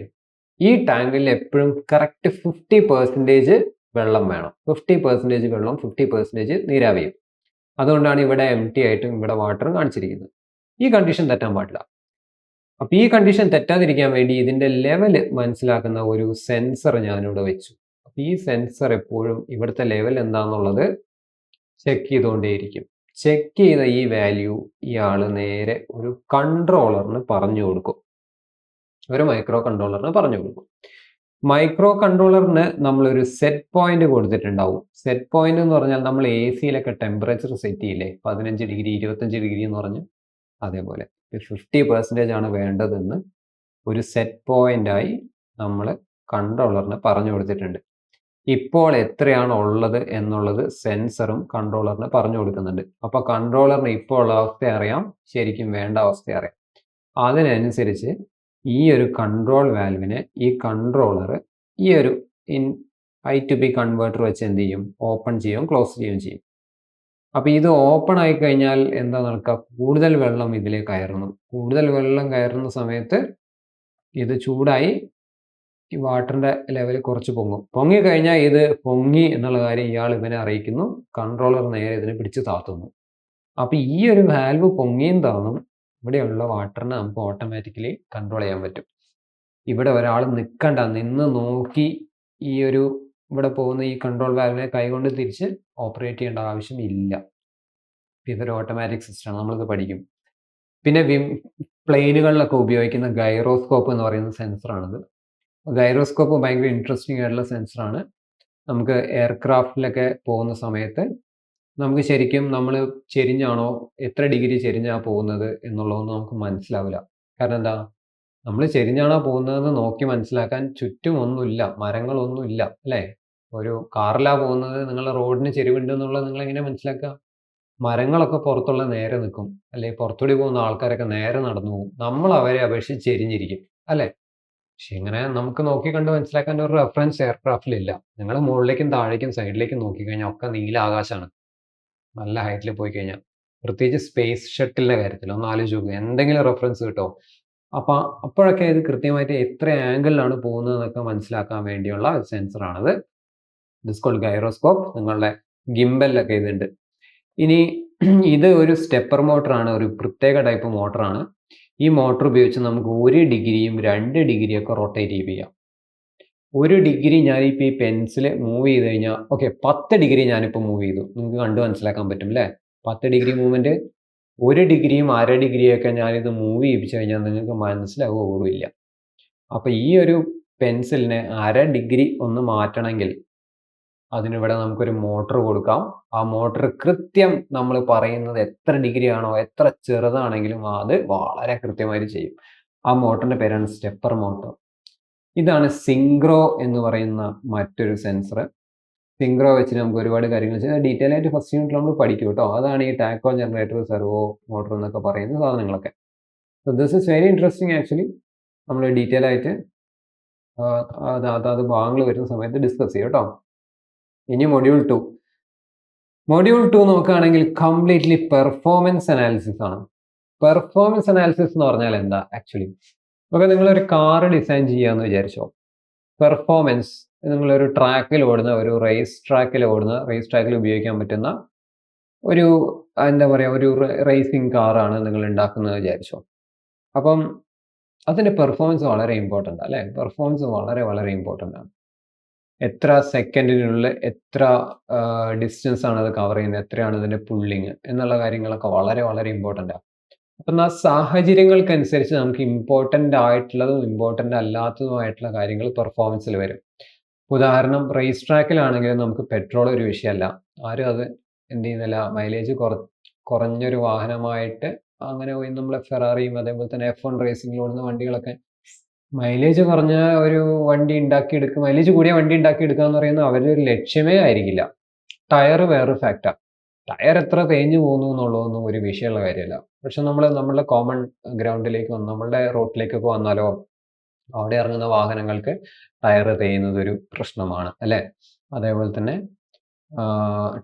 ഈ ടാങ്കിൽ എപ്പോഴും കറക്റ്റ് 50% വെള്ളം വേണം. 50% വെള്ളം, 50% നീരാവിയും. അതുകൊണ്ടാണ് ഇവിടെ എംടി ആയിട്ടും ഇവിടെ വാട്ടറും കാണിച്ചിരിക്കുന്നത്. ഈ കണ്ടീഷൻ തെറ്റാൻ പാടില്ല. അപ്പൊ ഈ കണ്ടീഷൻ തെറ്റാതിരിക്കാൻ വേണ്ടി ഇതിന്റെ ലെവൽ മനസ്സിലാക്കുന്ന ഒരു സെൻസർ ഞാനിവിടെ വെച്ചു. അപ്പൊ ഈ സെൻസർ എപ്പോഴും ഇവിടുത്തെ ലെവൽ എന്താണെന്നുള്ളത് ചെക്ക് ചെയ്തുകൊണ്ടേയിരിക്കും. ചെക്ക് ചെയ്ത ഈ വാല്യൂ ഇയാള് നേരെ ഒരു കൺട്രോളറിന് പറഞ്ഞു കൊടുക്കും, ഒരു മൈക്രോ കൺട്രോളറിന് പറഞ്ഞു കൊടുക്കും. മൈക്രോ കൺട്രോളറിന് നമ്മളൊരു സെറ്റ് പോയിന്റ് കൊടുത്തിട്ടുണ്ടാവും. സെറ്റ് പോയിന്റ് എന്ന് പറഞ്ഞാൽ നമ്മൾ എ സിയിലൊക്കെ ടെമ്പറേച്ചർ സെറ്റ് ചെയ്യില്ലേ, 15 ഡിഗ്രി 25 ഡിഗ്രി എന്ന് പറഞ്ഞ്, അതേപോലെ 50% ആണ് വേണ്ടതെന്ന് ഒരു സെറ്റ് പോയിന്റായി നമ്മൾ കൺട്രോളറിന് പറഞ്ഞു കൊടുത്തിട്ടുണ്ട്. ഇപ്പോൾ എത്രയാണ് ഉള്ളത് എന്നുള്ളത് സെൻസറും കൺട്രോളറിന് പറഞ്ഞു കൊടുക്കുന്നുണ്ട്. അപ്പൊ കൺട്രോളറിന് ഇപ്പോൾ ഉള്ള അവസ്ഥ അറിയാം, ശരിക്കും വേണ്ട അവസ്ഥ അറിയാം. അതിനനുസരിച്ച് ഈ ഒരു കൺട്രോൾ വാൽവിനെ ഈ കൺട്രോളർ ഈ ഒരു ഐ ടു ബി കൺവേർട്ടർ വെച്ച് എന്ത് ചെയ്യും? ഓപ്പൺ ചെയ്യും, ക്ലോസ് ചെയ്യുകയും ചെയ്യും. അപ്പൊ ഇത് ഓപ്പൺ ആയി കഴിഞ്ഞാൽ എന്താ നടക്കുക? കൂടുതൽ വെള്ളം ഇതിലേക്ക് കയറുന്നു. കൂടുതൽ വെള്ളം കയറുന്ന സമയത്ത് ഇത് ചൂടായി ഈ വാട്ടറിന്റെ ലെവൽ കുറച്ച് പൊങ്ങും. പൊങ്ങി കഴിഞ്ഞാൽ ഇത് പൊങ്ങി എന്നുള്ള കാര്യം ഇയാൾ ഇവനെ അറിയിക്കുന്നു. കൺട്രോളർ നേരെ ഇതിനെ പിടിച്ച് താത്തുന്നു. അപ്പൊ ഈ ഒരു വാൽവ് പൊങ്ങിയും താന്നും ഇവിടെയുള്ള വാട്ടറിനെ നമുക്ക് ഓട്ടോമാറ്റിക്കലി കൺട്രോൾ ചെയ്യാൻ പറ്റും. ഇവിടെ ഒരാൾ നിൽക്കണ്ട, നിന്ന് നോക്കി ഈ ഒരു ഇവിടെ പോകുന്ന ഈ കൺട്രോൾ വാൽവിനെ കൈകൊണ്ട് തിരിച്ച് ഓപ്പറേറ്റ് ചെയ്യേണ്ട ആവശ്യം ഇല്ല. ഇതൊരു ഓട്ടോമാറ്റിക് സിസ്റ്റമാണ്, നമ്മളിത് പഠിക്കും. പിന്നെ പ്ലെയിനുകളിലൊക്കെ ഉപയോഗിക്കുന്ന ഗൈറോസ്കോപ്പ് എന്ന് പറയുന്ന സെൻസറാണിത്. ഗൈറോസ്കോപ്പ് ഭയങ്കര ഇൻട്രസ്റ്റിംഗ് ആയിട്ടുള്ള സെൻസറാണ്. നമുക്ക് എയർക്രാഫ്റ്റിലൊക്കെ പോകുന്ന സമയത്ത് നമുക്ക് ശരിക്കും നമ്മൾ ചെരിഞ്ഞാണോ, എത്ര ഡിഗ്രി ചെരിഞ്ഞാ പോകുന്നത് എന്നുള്ളതൊന്നും നമുക്ക് മനസ്സിലാവില്ല. കാരണം എന്താ? നമ്മൾ ചെരിഞ്ഞാണോ പോകുന്നതെന്ന് നോക്കി മനസ്സിലാക്കാൻ ചുറ്റും ഒന്നുമില്ല, മരങ്ങളൊന്നുമില്ല, അല്ലേ? ഒരു കാറിലാ പോകുന്നത്, നിങ്ങൾ റോഡിന് ചെരിവുണ്ട് എന്നുള്ളത് നിങ്ങൾ എങ്ങനെ മനസ്സിലാക്കുക? മരങ്ങളൊക്കെ പുറത്തുള്ള നേരെ നിൽക്കും, അല്ലെ? പുറത്തുകൂടി പോകുന്ന ആൾക്കാരൊക്കെ നേരെ നടന്നു പോകും. നമ്മൾ അവരെ അപേക്ഷിച്ച് ചെരിഞ്ഞിരിക്കും, അല്ലേ? പക്ഷെ ഇങ്ങനെ നമുക്ക് നോക്കി കണ്ട് മനസ്സിലാക്കാൻ ഒരു റെഫറൻസ് എയർക്രാഫ്റ്റിലില്ല. നിങ്ങൾ മുകളിലേക്കും താഴേക്കും സൈഡിലേക്കും നോക്കിക്കഴിഞ്ഞാൽ ഒക്കെ നീല ആകാശമാണ്, നല്ല ഹൈറ്റിൽ പോയി കഴിഞ്ഞാൽ. പ്രത്യേകിച്ച് സ്പേസ് ഷട്ടിലിന്റെ കാര്യത്തിൽ ഒന്ന് ആലോചിച്ച് നോക്കുക, എന്തെങ്കിലും റെഫറൻസ് കിട്ടോ? അപ്പൊ അപ്പോഴൊക്കെ ഇത് കൃത്യമായിട്ട് എത്ര ആംഗിളിലാണ് പോകുന്നത് എന്നൊക്കെ മനസ്സിലാക്കാൻ വേണ്ടിയുള്ള സെൻസറാണിത്. ഡിസ്കോൾഡ് ഗൈറോസ്കോപ്പ്. നിങ്ങളുടെ ഗിംബലിലൊക്കെ ഇതുണ്ട്. ഇനി ഇത് ഒരു സ്റ്റെപ്പർ മോട്ടറാണ്, ഒരു പ്രത്യേക ടൈപ്പ് മോട്ടറാണ്. ഈ മോട്ടർ ഉപയോഗിച്ച് നമുക്ക് 1 ഡിഗ്രിയും 2 ഡിഗ്രിയൊക്കെ റൊട്ടേറ്റ് ചെയ്യാം. 1 ഡിഗ്രി ഞാനിപ്പോൾ ഈ പെൻസിൽ മൂവ് ചെയ്ത് കഴിഞ്ഞാൽ, ഓക്കെ, 10 ഡിഗ്രി ഞാനിപ്പോൾ മൂവ് ചെയ്തു, നിങ്ങൾക്ക് കണ്ടു മനസ്സിലാക്കാൻ പറ്റും അല്ലേ? 10 ഡിഗ്രി മൂവ്മെന്റ്. 1 ഡിഗ്രിയും 1/2 ഡിഗ്രിയൊക്കെ ഞാനിത് മൂവ് ചെയ്യിപ്പിച്ചു കഴിഞ്ഞാൽ നിങ്ങൾക്ക് മനസ്സിലാവുക പോലും ഇല്ല. അപ്പൊ ഈ ഒരു പെൻസിലിനെ 1/2 ഡിഗ്രി ഒന്ന് മാറ്റണമെങ്കിൽ അതിനിവിടെ നമുക്കൊരു മോട്ടർ കൊടുക്കാം. ആ മോട്ടർ കൃത്യം നമ്മൾ പറയുന്നത് എത്ര ഡിഗ്രി ആണോ, എത്ര ചെറുതാണെങ്കിലും അത് വളരെ കൃത്യമായിട്ട് ചെയ്യും. ആ മോട്ടറിന്റെ പേരാണ് സ്റ്റെപ്പർ മോട്ടോർ. ഇതാണ് സിങ്ക്രോ എന്ന് പറയുന്ന മറ്റൊരു സെൻസർ. സിങ്ക്രോ വെച്ച് നമുക്ക് ഒരുപാട് കാര്യങ്ങൾ ചെയ്യാം. ഡീറ്റെയിൽ ആയിട്ട് ഫസ്റ്റ് യൂണിറ്റിൽ നമ്മൾ പഠിക്കും കേട്ടോ. അതാണ് ഈ ടാക്കോ ജനറേറ്റർ, സെർവോ മോട്ടർ എന്നൊക്കെ പറയുന്ന സാധനങ്ങളൊക്കെ. So this is very interesting actually. നമ്മൾ ഡീറ്റെയിൽ ആയിട്ട് അതാത് ഭാഗങ്ങൾ വരുന്ന സമയത്ത് ഡിസ്കസ് ചെയ്യും കേട്ടോ. ഇനി മൊഡ്യൂൾ 2. മൊഡ്യൂൾ 2 നോക്കുകയാണെങ്കിൽ കംപ്ലീറ്റ്ലി പെർഫോമൻസ് അനാലിസിസ് ആണ്. പെർഫോമൻസ് അനാലിസിസ് എന്ന് പറഞ്ഞാൽ എന്താ ആക്ച്വലി? ഓക്കെ, നിങ്ങളൊരു കാർ ഡിസൈൻ ചെയ്യാന്ന് വിചാരിച്ചോ. പെർഫോമൻസ്, നിങ്ങളൊരു ട്രാക്കിൽ ഓടുന്ന, ഒരു റേസ് ട്രാക്കിൽ ഉപയോഗിക്കാൻ പറ്റുന്ന ഒരു എന്താ പറയുക, ഒരു റേസിംഗ് കാറാണ് നിങ്ങൾ ഉണ്ടാക്കുന്നത് വിചാരിച്ചോ. അപ്പം അതിൻ്റെ പെർഫോമൻസ് വളരെ ഇമ്പോർട്ടൻ്റ് അല്ലേ? പെർഫോമൻസ് വളരെ വളരെ ഇമ്പോർട്ടൻ്റ് ആണ്. എത്ര സെക്കൻഡിനുള്ളിൽ എത്ര ഡിസ്റ്റൻസ് ആണ് അത് കവർ ചെയ്യുന്നത്, എത്രയാണ് ഇതിൻ്റെ പുള്ളിങ് എന്നുള്ള കാര്യങ്ങളൊക്കെ വളരെ വളരെ ഇമ്പോർട്ടൻ്റ് ആണ്. അപ്പം ആ സാഹചര്യങ്ങൾക്കനുസരിച്ച് നമുക്ക് ഇമ്പോർട്ടൻ്റ് ആയിട്ടുള്ളതും ഇമ്പോർട്ടൻ്റ് അല്ലാത്തതുമായിട്ടുള്ള കാര്യങ്ങൾ പെർഫോമൻസിൽ വരും. ഉദാഹരണം, റേസ് ട്രാക്കിലാണെങ്കിൽ നമുക്ക് പെട്രോൾ ഒരു വിഷയമല്ല. ആരും അത് എന്ത് ചെയ്യുന്നില്ല, മൈലേജ് കുറഞ്ഞൊരു വാഹനമായിട്ട് അങ്ങനെ പോയി. നമ്മളെ ഫെറാറിയും അതേപോലെ തന്നെ F1 റേസിംഗിൽ ഓടുന്ന വണ്ടികളൊക്കെ മൈലേജ് കുറഞ്ഞ ഒരു വണ്ടി ഉണ്ടാക്കിയെടുക്കുക, മൈലേജ് കൂടിയ വണ്ടി ഉണ്ടാക്കിയെടുക്കുക എന്ന് പറയുന്നത് അവരുടെ ഒരു ലക്ഷ്യമേ ആയിരിക്കില്ല. ടയർ വേറൊരു ഫാക്റ്റാണ്. ടയർ എത്ര തേഞ്ഞു പോകുന്നു എന്നുള്ളതൊന്നും ഒരു വിഷയമുള്ള കാര്യമല്ല. പക്ഷെ നമ്മളുടെ കോമൺ ഗ്രൗണ്ടിലേക്ക് നമ്മളുടെ റോട്ടിലേക്കൊക്കെ വന്നാലോ, അവിടെ ഇറങ്ങുന്ന വാഹനങ്ങൾക്ക് ടയർ തേയുന്നത് ഒരു പ്രശ്നമാണ് അല്ലേ? അതേപോലെ തന്നെ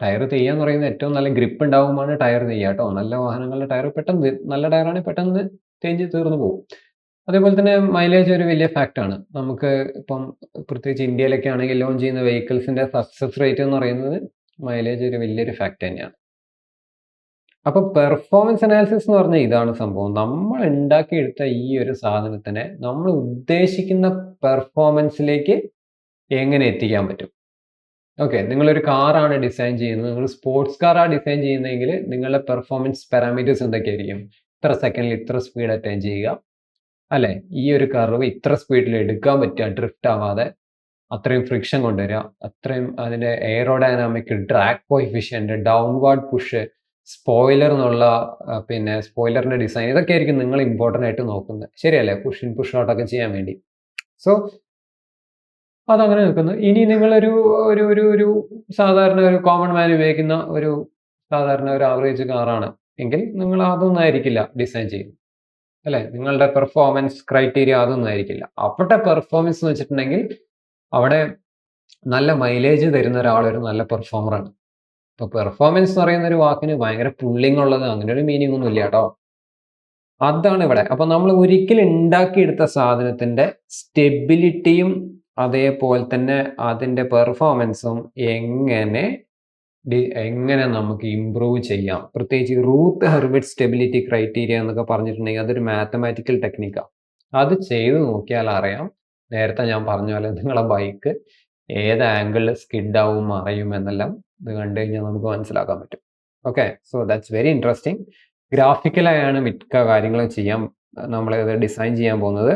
ടയർ തെയ്യാന്ന് പറയുന്നത് ഏറ്റവും നല്ല ഗ്രിപ്പ് ഉണ്ടാകുമ്പോഴാണ് ടയർ തെയ്യുക കേട്ടോ. നല്ല വാഹനങ്ങളുടെ ടയർ പെട്ടെന്ന്, നല്ല ടയറാണെങ്കിൽ പെട്ടെന്ന് തേഞ്ഞ് തീർന്നു പോകും. അതേപോലെ തന്നെ മൈലേജ് ഒരു വലിയ ഫാക്റ്റാണ്. നമുക്ക് ഇപ്പം പ്രത്യേകിച്ച് ഇന്ത്യയിലൊക്കെ ആണെങ്കിൽ ലോഞ്ച് ചെയ്യുന്ന വെഹിക്കിൾസിൻ്റെ സക്സസ് റേറ്റ് എന്ന് പറയുന്നത് മൈലേജ് ഒരു വലിയൊരു ഫാക്റ്റ് തന്നെയാണ്. അപ്പോൾ പെർഫോമൻസ് അനാലിസിസ് എന്ന് പറഞ്ഞാൽ ഇതാണ് സംഭവം. നമ്മൾ ഉണ്ടാക്കിയെടുത്ത ഈ ഒരു സാധനത്തിനെ നമ്മൾ ഉദ്ദേശിക്കുന്ന പെർഫോമൻസിലേക്ക് എങ്ങനെ എത്തിക്കാൻ പറ്റും. ഓക്കെ, നിങ്ങളൊരു കാറാണ് ഡിസൈൻ ചെയ്യുന്നത്, നിങ്ങൾ സ്പോർട്സ് കാറാണ് ഡിസൈൻ ചെയ്യുന്നതെങ്കിൽ നിങ്ങളുടെ പെർഫോമൻസ് പാരാമീറ്റേഴ്സ് എന്തൊക്കെയായിരിക്കും? ഇത്ര സെക്കൻഡിൽ ഇത്ര സ്പീഡ് അറ്റൈൻ ചെയ്യുക അല്ലേ? ഈ ഒരു കർവ് ഇത്ര സ്പീഡിൽ എടുക്കാൻ പറ്റുക, ഡ്രിഫ്റ്റ് ആവാതെ, അത്രയും ഫ്രിക്ഷൻ കൊണ്ടുവരിക, അത്രയും അതിൻ്റെ aerodynamic, drag coefficient, downward push, spoiler എന്നുള്ള പിന്നെ സ്പോയിലറിൻ്റെ ഡിസൈൻ, ഇതൊക്കെ ആയിരിക്കും നിങ്ങൾ ഇമ്പോർട്ടൻ്റ് ആയിട്ട് നോക്കുന്നത്. ശരിയല്ലേ? പുഷ് ഇൻ പുഷ് ഔട്ടൊക്കെ ചെയ്യാൻ വേണ്ടി. സോ അതങ്ങനെ നിൽക്കുന്നു. ഇനി നിങ്ങളൊരു ഒരു ഒരു ഒരു സാധാരണ ഒരു കോമൺ മാൻ ഉപയോഗിക്കുന്ന ഒരു സാധാരണ ഒരു ആവറേജ് കാറാണ് എങ്കിൽ നിങ്ങൾ അതൊന്നും ആയിരിക്കില്ല ഡിസൈൻ ചെയ്യുന്നത് അല്ലേ? നിങ്ങളുടെ പെർഫോമൻസ് ക്രൈറ്റീരിയ അതൊന്നും ആയിരിക്കില്ല. അവിടെ പെർഫോമൻസ് എന്ന് വെച്ചിട്ടുണ്ടെങ്കിൽ അവിടെ നല്ല മൈലേജ് തരുന്ന ഒരാൾ ഒരു നല്ല പെർഫോമറാണ്. ഇപ്പോൾ പെർഫോമൻസ് എന്ന് പറയുന്ന ഒരു വാക്കിന് ഭയങ്കര പുള്ളിങ് ഉള്ളത് അങ്ങനെ ഒരു മീനിങ് ഒന്നും ഇല്ല കേട്ടോ. അതാണ് ഇവിടെ. അപ്പോൾ നമ്മൾ ഒരിക്കലും ഉണ്ടാക്കിയെടുത്ത സാധനത്തിൻ്റെ സ്റ്റെബിലിറ്റിയും അതേപോലെ തന്നെ അതിൻ്റെ പെർഫോമൻസും എങ്ങനെ നമുക്ക് ഇമ്പ്രൂവ് ചെയ്യാം. പ്രത്യേകിച്ച് റൂത്ത് ഹെർവിറ്റ് സ്റ്റെബിലിറ്റി ക്രൈറ്റീരിയ എന്നൊക്കെ പറഞ്ഞിട്ടുണ്ടെങ്കിൽ അതൊരു മാത്തമാറ്റിക്കൽ ടെക്നിക്കാണ്. അത് ചെയ്ത് നോക്കിയാൽ അറിയാം. നേരത്തെ ഞാൻ പറഞ്ഞ പോലെ നിങ്ങളെ ബൈക്ക് ഏത് ആംഗിളിൽ സ്കിഡാവും, മറയും എന്നെല്ലാം ഇത് കണ്ടു കഴിഞ്ഞാൽ നമുക്ക് മനസ്സിലാക്കാൻ പറ്റും. Okay, so that's very interesting. ഗ്രാഫിക്കലായാണ് മിക്ക കാര്യങ്ങളും നമ്മളിത് ഡിസൈൻ ചെയ്യാൻ പോകുന്നത്.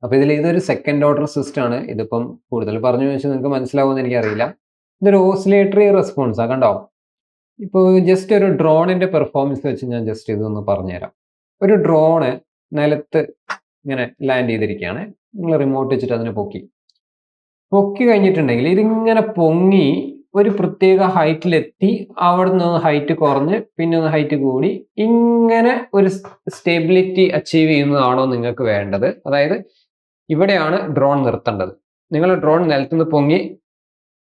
അപ്പോൾ ഇതിൽ ഇതൊരു സെക്കൻഡ് ഓർഡർ സിസ്റ്റമാണ്. ഇതിപ്പം കൂടുതൽ പറഞ്ഞു വെച്ചാൽ നിങ്ങൾക്ക് മനസ്സിലാവുമെന്ന് എനിക്കറിയില്ല. ഇതൊരു ഓസിലേറ്ററി റെസ്പോൺസാണ്. കണ്ടോ? ഇപ്പോൾ ജസ്റ്റ് ഒരു ഡ്രോണിൻ്റെ പെർഫോമൻസ് വെച്ച് ഞാൻ ജസ്റ്റ് ഇതൊന്ന് പറഞ്ഞുതരാം. ഒരു ഡ്രോണ് നിലത്ത് ഇങ്ങനെ ലാൻഡ് ചെയ്തിരിക്കുകയാണ്. നിങ്ങൾ റിമോട്ട് വെച്ചിട്ട് അതിനെ പൊക്കി കഴിഞ്ഞിട്ടുണ്ടെങ്കിൽ ഇതിങ്ങനെ പൊങ്ങി ഒരു പ്രത്യേക ഹൈറ്റിലെത്തി, അവിടെ നിന്ന് ഹൈറ്റ് കുറഞ്ഞ് പിന്നെ ഒന്ന് ഹൈറ്റ് കൂടി, ഇങ്ങനെ ഒരു സ്റ്റെബിലിറ്റി അച്ചീവ് ചെയ്യുന്നതാണോ നിങ്ങൾക്ക് വേണ്ടത്? അതായത് ഇവിടെയാണ് ഡ്രോൺ നിർത്തേണ്ടത്. നിങ്ങൾ ഡ്രോൺ നിലത്തുനിന്ന് പൊങ്ങി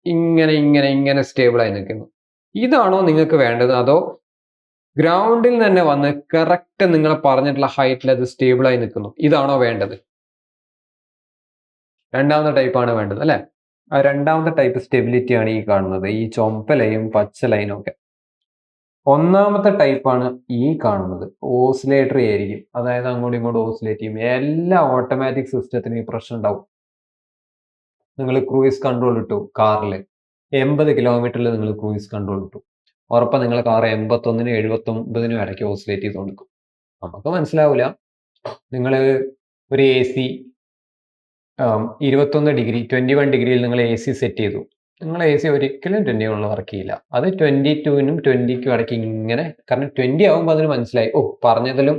ഇങ്ങനെ സ്റ്റേബിളായി നിൽക്കുന്നു. ഇതാണോ നിങ്ങൾക്ക് വേണ്ടത്? അതോ ഗ്രൗണ്ടിൽ തന്നെ വന്ന് കറക്റ്റ് നിങ്ങൾ പറഞ്ഞിട്ടുള്ള ഹൈറ്റിൽ അത് സ്റ്റേബിളായി നിൽക്കുന്നു, ഇതാണോ വേണ്ടത്? രണ്ടാമത്തെ ടൈപ്പാണ് വേണ്ടത് അല്ലേ? ആ രണ്ടാമത്തെ ടൈപ്പ് സ്റ്റെബിലിറ്റിയാണ് ഈ കാണുന്നത്, ഈ ചുമപ്പ് ലൈനും പച്ച ലൈനും ഒക്കെ. ഒന്നാമത്തെ ടൈപ്പാണ് ഈ കാണുന്നത്, ഓസിലേറ്ററി ആയിരിക്കും. അതായത് അങ്ങോട്ടും ഇങ്ങോട്ടും ഓസിലേറ്റ് ചെയ്യും. എല്ലാ ഓട്ടോമാറ്റിക് സിസ്റ്റത്തിനും ഈ പ്രശ്നം ഉണ്ടാവും. നിങ്ങൾ ക്രൂയിസ് കൺട്രോൾ ഇട്ടു കാറിൽ, 80 കിലോമീറ്ററിൽ നിങ്ങൾ ക്രൂയിസ് കൺട്രോൾ ഇട്ടു, ഉറപ്പാണ് നിങ്ങളെ കാർ 81-നും 79-നും ഇടയ്ക്ക് ഓസിലേറ്റ് ചെയ്തുകൊണ്ടിരിക്കും. നമുക്ക് മനസ്സിലാവില്ല. നിങ്ങൾ ഒരു AC 21 ഡിഗ്രി 21 ഡിഗ്രിയിൽ നിങ്ങൾ AC സെറ്റ് ചെയ്തു. നിങ്ങൾ AC ഒരിക്കലും 21 വർക്ക് ചെയ്യില്ല. അത് 22-നും 20-ക്കും ഇടയ്ക്ക് ഇങ്ങനെ, കാരണം 20 ആകുമ്പോൾ അതിന് മനസ്സിലായി, ഓ പറഞ്ഞതിലും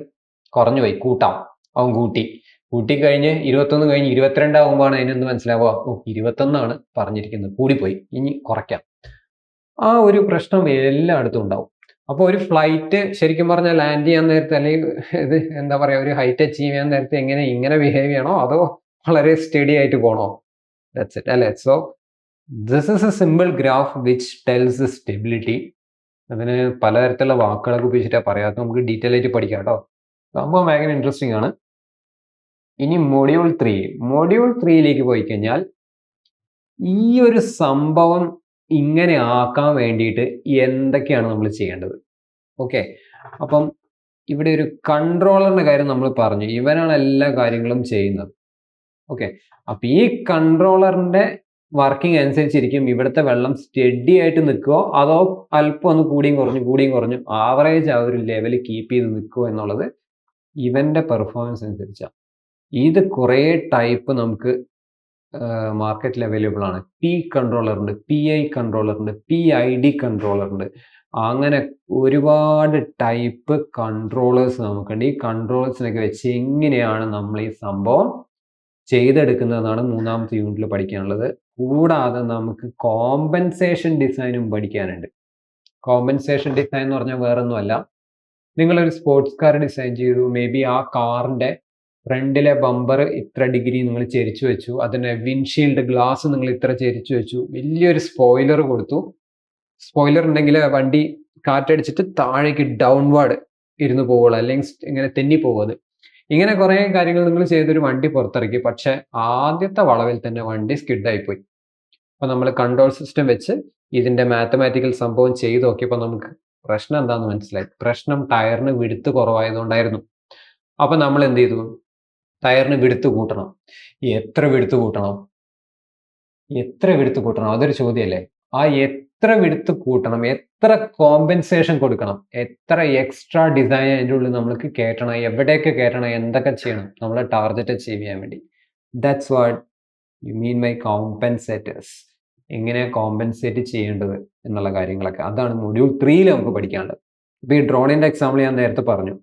കുറഞ്ഞു പോയി, കൂട്ടാം, അവൻ കൂട്ടിക്കഴിഞ്ഞ് 21 കഴിഞ്ഞ് 22 ആകുമ്പോഴാണ് അതിനെന്ത് മനസ്സിലാവുക, 21 പറഞ്ഞിരിക്കുന്നത്, കൂടിപ്പോയി, ഇനി കുറയ്ക്കാം. ആ ഒരു പ്രശ്നം എല്ലായിടത്തും ഉണ്ടാവും. അപ്പോൾ ഒരു ഫ്ലൈറ്റ് ശരിക്കും പറഞ്ഞാൽ ലാൻഡ് ചെയ്യാൻ നേരത്തെ, അല്ലെങ്കിൽ ഇത് എന്താ പറയുക, ഒരു ഹൈറ്റ് അച്ചീവ് ചെയ്യാൻ നേരത്തെ ഇങ്ങനെ ബിഹേവ് ചെയ്യണോ, അതോ വളരെ സ്റ്റഡി ആയിട്ട് പോകണോ? ദാറ്റ്സ് ഇറ്റ് അല്ലേ. So this is A simple graph which tells stability. അതിന് പലതരത്തിലുള്ള വാക്കുകളൊക്കെ ഉപയോഗിച്ചിട്ടാണ് പറയാത്ത, നമുക്ക് ഡീറ്റെയിൽ ആയിട്ട് പഠിക്കാം കേട്ടോ. സംഭവം ഭയങ്കര ഇൻട്രസ്റ്റിംഗ് ആണ്. ഇനി മൊഡ്യൂൾ 3യിലേക്ക് പോയി കഴിഞ്ഞാൽ ഈ ഒരു സംഭവം ഇങ്ങനെ ആക്കാൻ വേണ്ടിയിട്ട് എന്തൊക്കെയാണ് നമ്മൾ ചെയ്യേണ്ടത്? ഓക്കെ, അപ്പം ഇവിടെ ഒരു കൺട്രോളറിന്റെ കാര്യം നമ്മൾ പറഞ്ഞു, ഇവനാണ് എല്ലാ കാര്യങ്ങളും ചെയ്യുന്നത്. ഓക്കെ, അപ്പൊ ഈ കൺട്രോളറിന്റെ വർക്കിംഗ് അനുസരിച്ചിരിക്കും ഇവിടുത്തെ വെള്ളം സ്റ്റഡി ആയിട്ട് നിൽക്കുമോ അതോ അല്പം ഒന്ന് കൂടിയും കുറഞ്ഞു ആവറേജ് ആ ഒരു ലെവൽ കീപ്പ് ചെയ്ത് നിൽക്കുമോ എന്നുള്ളത് ഇവന്റെ പെർഫോമൻസ് അനുസരിച്ചാണ്. ഇത് കുറേ ടൈപ്പ് നമുക്ക് മാർക്കറ്റിൽ അവൈലബിൾ ആണ്. പി കൺട്രോളർ ഉണ്ട്, PI കൺട്രോളർ ഉണ്ട്, PID കൺട്രോളർ ഉണ്ട്. അങ്ങനെ ഒരുപാട് ടൈപ്പ് കൺട്രോളേഴ്സ് നമുക്കുണ്ട്. ഈ കൺട്രോളേഴ്സിനൊക്കെ വെച്ച് എങ്ങനെയാണ് നമ്മൾ ഈ സംഭവം ചെയ്തെടുക്കുന്നതെന്നാണ് 3ാമത്തെ യൂണിറ്റിൽ പഠിക്കാനുള്ളത്. കൂടാതെ നമുക്ക് കോമ്പൻസേഷൻ ഡിസൈനും പഠിക്കാനുണ്ട്. കോമ്പൻസേഷൻ ഡിസൈൻ എന്ന് പറഞ്ഞാൽ വേറൊന്നുമല്ല, നിങ്ങളൊരു സ്പോർട്സ് കാർ ഡിസൈൻ ചെയ്തു, മേ ബി ആ കാറിന്റെ ഫ്രണ്ടിലെ ബമ്പർ ഇത്ര ഡിഗ്രി നിങ്ങൾ ചെരിച്ചു വെച്ചു, അതിന്റെ വിൻഷീൽഡ് ഗ്ലാസ് നിങ്ങൾ ഇത്ര ചെരിച്ചു വെച്ചു, വലിയൊരു സ്പോയിലർ കൊടുത്തു. സ്പോയിലർ ഉണ്ടെങ്കിൽ വണ്ടി കാറ്റടിച്ചിട്ട് താഴേക്ക് ഡൗൺവേർഡ് ഇരുന്ന് പോവുള്ളൂ, അല്ലെങ്കിൽ ഇങ്ങനെ തെന്നിപ്പോകുന്നത്. ഇങ്ങനെ കുറേ കാര്യങ്ങൾ നിങ്ങൾ ചെയ്തൊരു വണ്ടി പുറത്തിറക്കി, പക്ഷെ ആദ്യത്തെ വളവിൽ തന്നെ വണ്ടി സ്കിഡായിപ്പോയി. അപ്പൊ നമ്മൾ കൺട്രോൾ സിസ്റ്റം വെച്ച് ഇതിന്റെ മാത്തമാറ്റിക്കൽ സംഭവം ചെയ്ത് നോക്കിയപ്പോൾ നമുക്ക് പ്രശ്നം എന്താന്ന് മനസ്സിലായി. പ്രശ്നം ടയറിന് വിടുത്ത് കുറവായതുകൊണ്ടായിരുന്നു. അപ്പൊ നമ്മൾ എന്ത് ചെയ്തു, ടയറിന് വിടുത്ത് കൂട്ടണം. എത്ര വിടുത്ത് കൂട്ടണം അതൊരു ചോദ്യമല്ലേ. ആ എത്ര വിടുത്ത് കൂട്ടണം, എത്ര കോമ്പൻസേഷൻ കൊടുക്കണം, എത്ര എക്സ്ട്രാ ഡിസൈൻ അതിൻ്റെ ഉള്ളിൽ നമ്മൾക്ക് കയറ്റണം, എവിടെയൊക്കെ കയറ്റണം, എന്തൊക്കെ ചെയ്യണം നമ്മളെ ടാർഗറ്റ് അച്ചീവ് ചെയ്യാൻ വേണ്ടി. That's what you mean by compensators. എങ്ങനെ കോമ്പൻസേറ്റ് ചെയ്യേണ്ടത് എന്നുള്ള കാര്യങ്ങളൊക്കെ, അതാണ് മൊഡ്യൂൾ 3യിൽ നമുക്ക് പഠിക്കാനുള്ളത്. ഇപ്പൊ ഈ ഡ്രോണിന്റെ എക്സാമ്പിൾ ഞാൻ നേരത്തെ പറഞ്ഞു.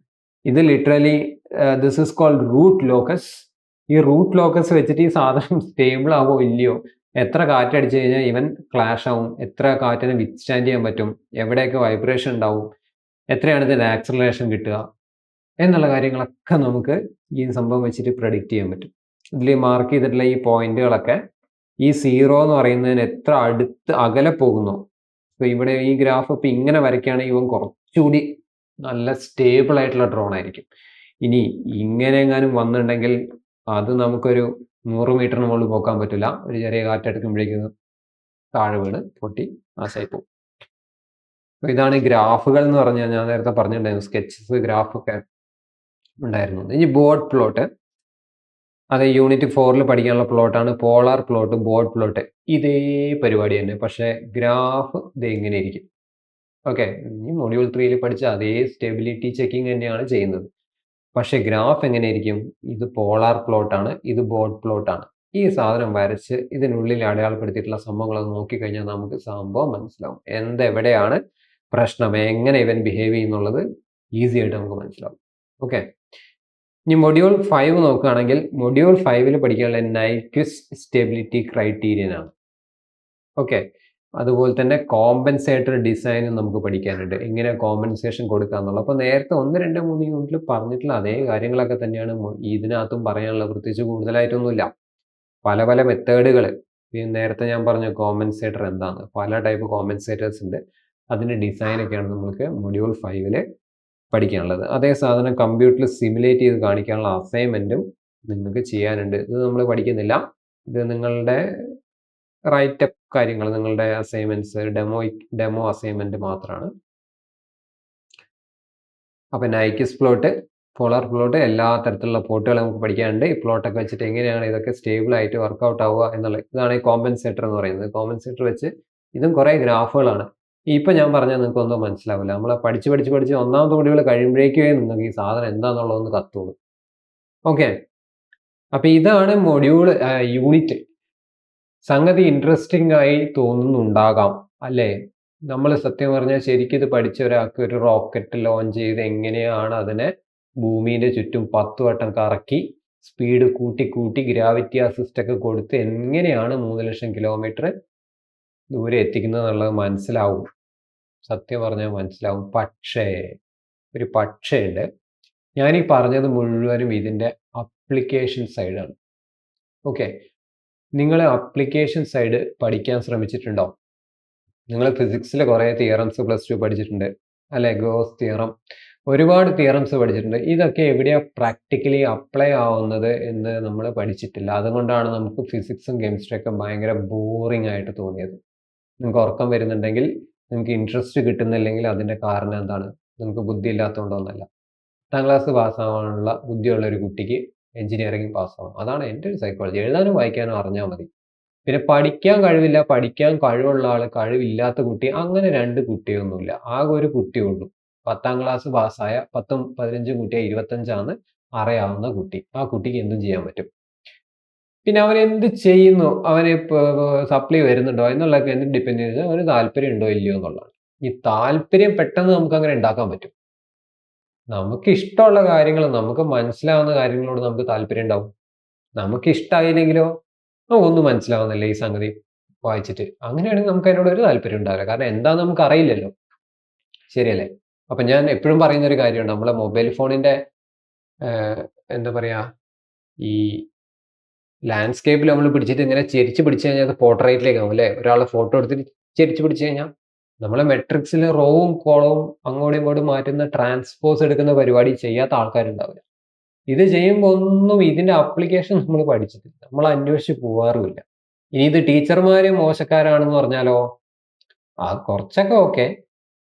ഇത് literally this is called root locus. ഈ റൂട്ട് ലോക്കസ് വെച്ചിട്ട് ഈ സാധനം സ്റ്റേബിൾ ആവോ ഇല്ലയോ, എത്ര കാറ്റടിച്ചു കഴിഞ്ഞാൽ ഇവൻ ക്ലാഷ് ആവും, എത്ര കാറ്റിനെ വിത്ത്സ്റ്റാൻഡ് ചെയ്യാൻ പറ്റും, എവിടെയൊക്കെ വൈബ്രേഷൻ ഉണ്ടാവും, എത്രയാണ് ഇതിന്റെ ആക്സലറേഷൻ കിട്ടുക എന്നുള്ള കാര്യങ്ങളൊക്കെ നമുക്ക് ഈ സംഭവം വെച്ചിട്ട് പ്രഡിക്റ്റ് ചെയ്യാൻ പറ്റും. ഇതിൽ മാർക്ക് ചെയ്തിട്ടുള്ള ഈ പോയിന്റുകളൊക്കെ ഈ 0 എന്ന് പറയുന്നതിന് എത്ര അടുത്ത് അകലെ പോകുന്നു. ഇപ്പൊ ഇവിടെ ഈ ഗ്രാഫ് ഇപ്പൊ ഇങ്ങനെ വരയ്ക്കുകയാണെങ്കിൽ ഇവൻ കുറച്ചുകൂടി നല്ല സ്റ്റേബിൾ ആയിട്ടുള്ള ഡ്രോൺ ആയിരിക്കും. ഇനി ഇങ്ങനെ എങ്ങാനും വന്നിട്ടുണ്ടെങ്കിൽ അത് നമുക്കൊരു 100 മീറ്ററിന് മുകളിൽ പോക്കാൻ പറ്റില്ല. ഒരു ചെറിയ കാറ്റെടുക്കുമ്പോഴേക്കും താഴെ വീണ് പൊട്ടി നാശമായി പോകും. അപ്പൊ ഇതാണ് ഗ്രാഫുകൾ എന്ന് പറഞ്ഞാൽ ഞാൻ നേരത്തെ പറഞ്ഞിട്ടുണ്ടായിരുന്നു, സ്കെച്ചസ് ഗ്രാഫൊക്കെ ഉണ്ടായിരുന്നു. ഇനി ബോർഡ് പ്ലോട്ട്, അത് യൂണിറ്റ് 4ൽ പഠിക്കാനുള്ള പ്ലോട്ടാണ്. പോളാർ പ്ലോട്ട്, ബോർഡ് പ്ലോട്ട്, ഇതേ പരിപാടി തന്നെ, പക്ഷെ ഗ്രാഫ് ഇത് എങ്ങനെ ഇരിക്കും. ഓക്കെ, ഈ മൊഡ്യൂൾ 3ൽ പഠിച്ച അതേ സ്റ്റെബിലിറ്റി ചെക്കിങ് തന്നെയാണ് ചെയ്യുന്നത്, പക്ഷെ ഗ്രാഫ് എങ്ങനെ ഇരിക്കും. ഇത് പോളാർ പ്ലോട്ടാണ്, ഇത് ബോർഡ് പ്ലോട്ടാണ്. ഈ സാധനം വരച്ച് ഇതിനുള്ളിൽ അടയാളപ്പെടുത്തിയിട്ടുള്ള സംഭവങ്ങളൊക്കെ നോക്കിക്കഴിഞ്ഞാൽ നമുക്ക് സംഭവം മനസ്സിലാവും, എന്തെവിടെയാണ് പ്രശ്നം, എങ്ങനെ ഇവൻ ബിഹേവ് ചെയ്യുന്നുള്ളത് ഈസി ആയിട്ട് നമുക്ക് മനസ്സിലാവും. ഓക്കെ, ഇനി മൊഡ്യൂൾ 5 നോക്കുകയാണെങ്കിൽ മൊഡ്യൂൾ 5ൽ പഠിക്കാനുള്ള നൈക്വിസ്റ്റ് സ്റ്റെബിലിറ്റി ക്രൈറ്റീരിയൻ ആണ്. ഓക്കെ, അതുപോലെ തന്നെ കോമ്പൻസേറ്റർ ഡിസൈനും നമുക്ക് പഠിക്കാനുണ്ട്, എങ്ങനെ കോമ്പൻസേഷൻ കൊടുക്കുക എന്നുള്ളത്. അപ്പോൾ നേരത്തെ 1, 2, 3 യൂണിറ്റിൽ പറഞ്ഞിട്ടുള്ള അതേ കാര്യങ്ങളൊക്കെ തന്നെയാണ് ഇതിനകത്തും പറയാനുള്ള. പ്രത്യേകിച്ച് കൂടുതലായിട്ടൊന്നുമില്ല. പല പല മെത്തേഡുകൾ, നേരത്തെ ഞാൻ പറഞ്ഞു കോമ്പൻസേറ്റർ എന്താണ്, പല ടൈപ്പ് കോമ്പൻസേറ്റേഴ്സ് ഉണ്ട്, അതിൻ്റെ ഡിസൈനൊക്കെയാണ് നമുക്ക് മൊഡ്യൂൾ 5ൽ പഠിക്കാനുള്ളത്. അതേ സാധനം കമ്പ്യൂട്ടറിൽ സിമുലേറ്റ് ചെയ്ത് കാണിക്കാനുള്ള അസൈൻമെൻറ്റും നിങ്ങൾക്ക് ചെയ്യാനുണ്ട്. ഇത് നമ്മൾ പഠിക്കുന്നില്ല, ഇത് നിങ്ങളുടെ റൈറ്റപ്പ് കാര്യങ്ങൾ, നിങ്ങളുടെ അസൈൻമെന്റ്സ്, ഡെമോ അസൈൻമെന്റ് മാത്രമാണ്. അപ്പം നൈക്വിസ്റ്റ് പ്ലോട്ട്, പോളാർ പ്ലോട്ട്, എല്ലാ തരത്തിലുള്ള പ്ലോട്ടുകൾ നമുക്ക് പഠിക്കാനുണ്ട്. ഈ പ്ലോട്ടൊക്കെ വെച്ചിട്ട് എങ്ങനെയാണ് ഇതൊക്കെ സ്റ്റേബിൾ ആയിട്ട് വർക്കൗട്ട് ആവുക എന്നുള്ളത്, ഇതാണ് ഈ കോമ്പൻസേറ്റർ എന്ന് പറയുന്നത്. കോമ്പൻസേറ്റർ വെച്ച് ഇതും കുറേ ഗ്രാഫുകളാണ്. ഇപ്പം ഞാൻ പറഞ്ഞാൽ നിങ്ങൾക്ക് ഒന്നും മനസ്സിലാവില്ല. നമ്മൾ പഠിച്ച് 1ാമത്തെ മൊഡ്യൂൾ കഴിയുമ്പോഴേക്കേ നിങ്ങൾക്ക് ഈ സാധനം എന്താണെന്നുള്ളതൊന്ന് കത്തുള്ളൂ. ഓക്കെ, അപ്പം ഇതാണ് മൊഡ്യൂൾ യൂണിറ്റ്. സംഗതി ഇൻട്രസ്റ്റിംഗ് ആയി തോന്നുന്നുണ്ടാകാം അല്ലേ. നമ്മൾ സത്യം പറഞ്ഞാൽ ശരിക്കും ഇത് പഠിച്ച ഒരാൾക്ക് ഒരു റോക്കറ്റ് ലോഞ്ച് ചെയ്ത് എങ്ങനെയാണ് അതിനെ ഭൂമിയുടെ ചുറ്റും 10 വട്ടം കറക്കി സ്പീഡ് കൂട്ടി ഗ്രാവിറ്റി അസിസ്റ്റ് ഒക്കെ കൊടുത്ത് എങ്ങനെയാണ് 3,00,000 കിലോമീറ്റർ ദൂരെ എത്തിക്കുന്നത് എന്നുള്ളത് മനസ്സിലാവും. സത്യം പറഞ്ഞാൽ മനസ്സിലാവും. പക്ഷേ ഒരു പക്ഷേ ഉണ്ട്. ഞാനീ പറഞ്ഞത് മുഴുവനും ഇതിൻ്റെ അപ്ലിക്കേഷൻ സൈഡാണ്. ഓക്കെ, നിങ്ങൾ അപ്ലിക്കേഷൻ സൈഡ് പഠിക്കാൻ ശ്രമിച്ചിട്ടുണ്ടോ? നിങ്ങൾ ഫിസിക്സിൽ കുറേ തിയറംസ് +2 പഠിച്ചിട്ടുണ്ട് അല്ലെ? ഗോസ് തിയറം, ഒരുപാട് തിയറംസ് പഠിച്ചിട്ടുണ്ട്. ഇതൊക്കെ എവിടെയാണ് പ്രാക്ടിക്കലി അപ്ലൈ ആവുന്നത് എന്ന് നമ്മൾ പഠിച്ചിട്ടില്ല. അതുകൊണ്ടാണ് നമുക്ക് ഫിസിക്സും കെമിസ്ട്രിയൊക്കെ ഭയങ്കര ബോറിംഗ് ആയിട്ട് തോന്നിയത്. നിങ്ങൾക്ക് ഉറക്കം വരുന്നുണ്ടെങ്കിൽ, നിങ്ങൾക്ക് ഇൻട്രസ്റ്റ് കിട്ടുന്നില്ലെങ്കിൽ അതിൻ്റെ കാരണം എന്താണ്? നിങ്ങൾക്ക് ബുദ്ധി ഇല്ലാത്തതുകൊണ്ടൊന്നല്ല. 10ാം ക്ലാസ് പാസ്സാവാനുള്ള ബുദ്ധിയുള്ള ഒരു കുട്ടിക്ക് എഞ്ചിനീയറിംഗ് പാസ്സാവും. അതാണ് എൻ്റെ ഒരു സൈക്കോളജി. എഴുതാനും വായിക്കാനും അറിഞ്ഞാൽ മതി. പിന്നെ പഠിക്കാൻ കഴിവില്ല, പഠിക്കാൻ കഴിവുള്ള ആൾ, കഴിവില്ലാത്ത കുട്ടി, അങ്ങനെ 2 കുട്ടിയൊന്നുമില്ല. ആകെ ഒരു കുട്ടിയേ ഉള്ളൂ. 10ാം ക്ലാസ് പാസ്സായ 10ഉം 15ഉം കുട്ടിയെ 25 അറിയാവുന്ന കുട്ടി. ആ കുട്ടിക്ക് എന്തും ചെയ്യാൻ പറ്റും. പിന്നെ അവൻ എന്ത് ചെയ്യുന്നു, അവന് സപ്ലി വരുന്നുണ്ടോ എന്നുള്ളതൊക്കെ എന്ത് ഡിപ്പെൻഡ് ചെയ്ത് അവന് താല്പര്യം ഉണ്ടോ ഇല്ലയോ എന്നുള്ളതാണ്. ഈ താല്പര്യം പെട്ടെന്ന് നമുക്ക് അങ്ങനെ ഉണ്ടാക്കാൻ പറ്റും. നമുക്ക് ഇഷ്ടമുള്ള കാര്യങ്ങൾ, നമുക്ക് മനസ്സിലാവുന്ന കാര്യങ്ങളോട് നമുക്ക് താല്പര്യം ഉണ്ടാവും. നമുക്ക് ഇഷ്ടമായില്ലെങ്കിലോ ഒന്നും മനസ്സിലാവുന്നില്ല ഈ സംഗതി വായിച്ചിട്ട്, അങ്ങനെയാണെങ്കിൽ നമുക്ക് അതിനോട് ഒരു താല്പര്യം ഉണ്ടാവില്ല. കാരണം എന്താന്ന് നമുക്ക് അറിയില്ലല്ലോ. ശരിയല്ലേ? അപ്പൊ ഞാൻ എപ്പോഴും പറയുന്ന ഒരു കാര്യമാണ്, നമ്മളെ മൊബൈൽ ഫോണിന്റെ എന്താ പറയാ, ഈ ലാൻഡ്സ്കേപ്പിൽ നമ്മൾ പിടിച്ചിട്ട് ഇങ്ങനെ ചെരിച്ച് പിടിച്ചു കഴിഞ്ഞാൽ അത് പോർട്രേറ്റിലേക്ക് ആവും അല്ലേ? ഒരാളെ ഫോട്ടോ എടുത്തിട്ട് ചെരിച്ച് പിടിച്ചു കഴിഞ്ഞാൽ നമ്മളെ മെട്രിക്സിൽ റോവും കോളവും അങ്ങോട്ടും ഇങ്ങോട്ടും മാറ്റുന്ന ട്രാൻസ്പോസ് എടുക്കുന്ന പരിപാടി ചെയ്യാത്ത ആൾക്കാരുണ്ടാവില്ല. ഇത് ചെയ്യുമ്പോൾ ഒന്നും ഇതിന്റെ ആപ്ലിക്കേഷൻ നമ്മൾ പഠിച്ചിട്ടില്ല, നമ്മൾ അന്വേഷിച്ച് പോവാറുമില്ല. ഇനി ഇത് ടീച്ചർമാര് മോശക്കാരാണെന്ന് പറഞ്ഞാലോ, കുറച്ചൊക്കെ ഓക്കെ.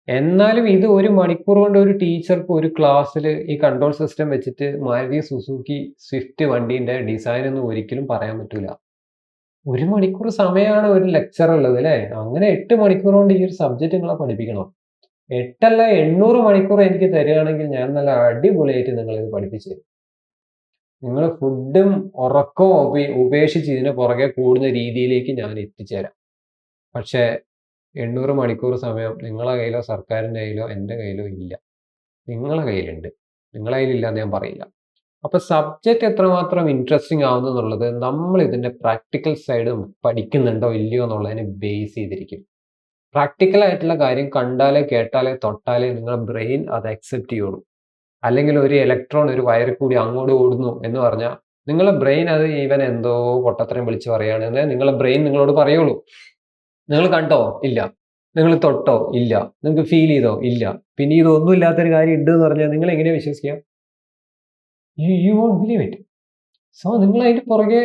എന്നാലും ഇത് 1 മണിക്കൂർ കൊണ്ട് ഒരു ടീച്ചർക്ക് ഒരു ക്ലാസ്സിൽ ഈ കൺട്രോൾ സിസ്റ്റം വെച്ചിട്ട് മാരുതി സുസുക്കി സ്വിഫ്റ്റ് വണ്ടീന്റെ ഡിസൈൻ ഒന്നും ഒരിക്കലും പറയാൻ പറ്റൂല. 1 മണിക്കൂർ സമയമാണ് ഒരു ലെക്ചർ ഉള്ളത് അല്ലേ? അങ്ങനെ 8 മണിക്കൂർ കൊണ്ട് ഈ ഒരു സബ്ജക്റ്റ് നിങ്ങളെ പഠിപ്പിക്കണം. 8 അല്ല 800 മണിക്കൂർ എനിക്ക് തരികയാണെങ്കിൽ ഞാൻ നല്ല അടിപൊളിയായിട്ട് നിങ്ങളിത് പഠിപ്പിച്ചു തരും. നിങ്ങൾ ഫുഡും ഉറക്കവും ഉപേക്ഷിച്ച് ഇതിന് പുറകെ കൂടുന്ന രീതിയിലേക്ക് ഞാൻ എത്തിച്ചേരാം. പക്ഷേ 800 മണിക്കൂർ സമയം നിങ്ങളെ കയ്യിലോ സർക്കാരിൻ്റെ കയ്യിലോ എൻ്റെ കയ്യിലോ ഇല്ല. നിങ്ങളെ കയ്യിലുണ്ട്. നിങ്ങളെ കയ്യിലില്ല എന്ന് ഞാൻ പറയില്ല. അപ്പോൾ സബ്ജക്റ്റ് എത്രമാത്രം ഇൻട്രസ്റ്റിംഗ് ആവുന്നു എന്നുള്ളത് നമ്മൾ ഇതിൻ്റെ പ്രാക്ടിക്കൽ സൈഡ് പഠിക്കുന്നുണ്ടോ ഇല്ലയോ എന്നുള്ളതിനെ ബേസ് ചെയ്തിരിക്കും. പ്രാക്ടിക്കൽ ആയിട്ടുള്ള കാര്യം കണ്ടാലേ കേട്ടാലേ തൊട്ടാലേ നിങ്ങളുടെ ബ്രെയിൻ അത് അക്സെപ്റ്റ് ചെയ്യുള്ളൂ. അല്ലെങ്കിൽ ഒരു ഇലക്ട്രോൺ ഒരു വയറിൽ കൂടി അങ്ങോട്ട് ഓടുന്നു എന്ന് പറഞ്ഞാൽ നിങ്ങളുടെ ബ്രെയിൻ അത് ഇവൻ എന്തോ പൊട്ടത്തരം വിളിച്ച് പറയുകയാണെന്ന് നിങ്ങളുടെ ബ്രെയിൻ നിങ്ങളോട് പറയുള്ളൂ. നിങ്ങൾ കണ്ടോ? ഇല്ല. നിങ്ങൾ തൊട്ടോ? ഇല്ല. നിങ്ങൾക്ക് ഫീൽ ചെയ്തോ? ഇല്ല. പിന്നെ ഇതൊന്നും ഇല്ലാത്തൊരു കാര്യം ഉണ്ട് എന്ന് പറഞ്ഞാൽ നിങ്ങൾ എങ്ങനെയാണ് വിശ്വസിക്കുക? You won't believe it. So നിങ്ങൾ അതിന്റെ പുറകെ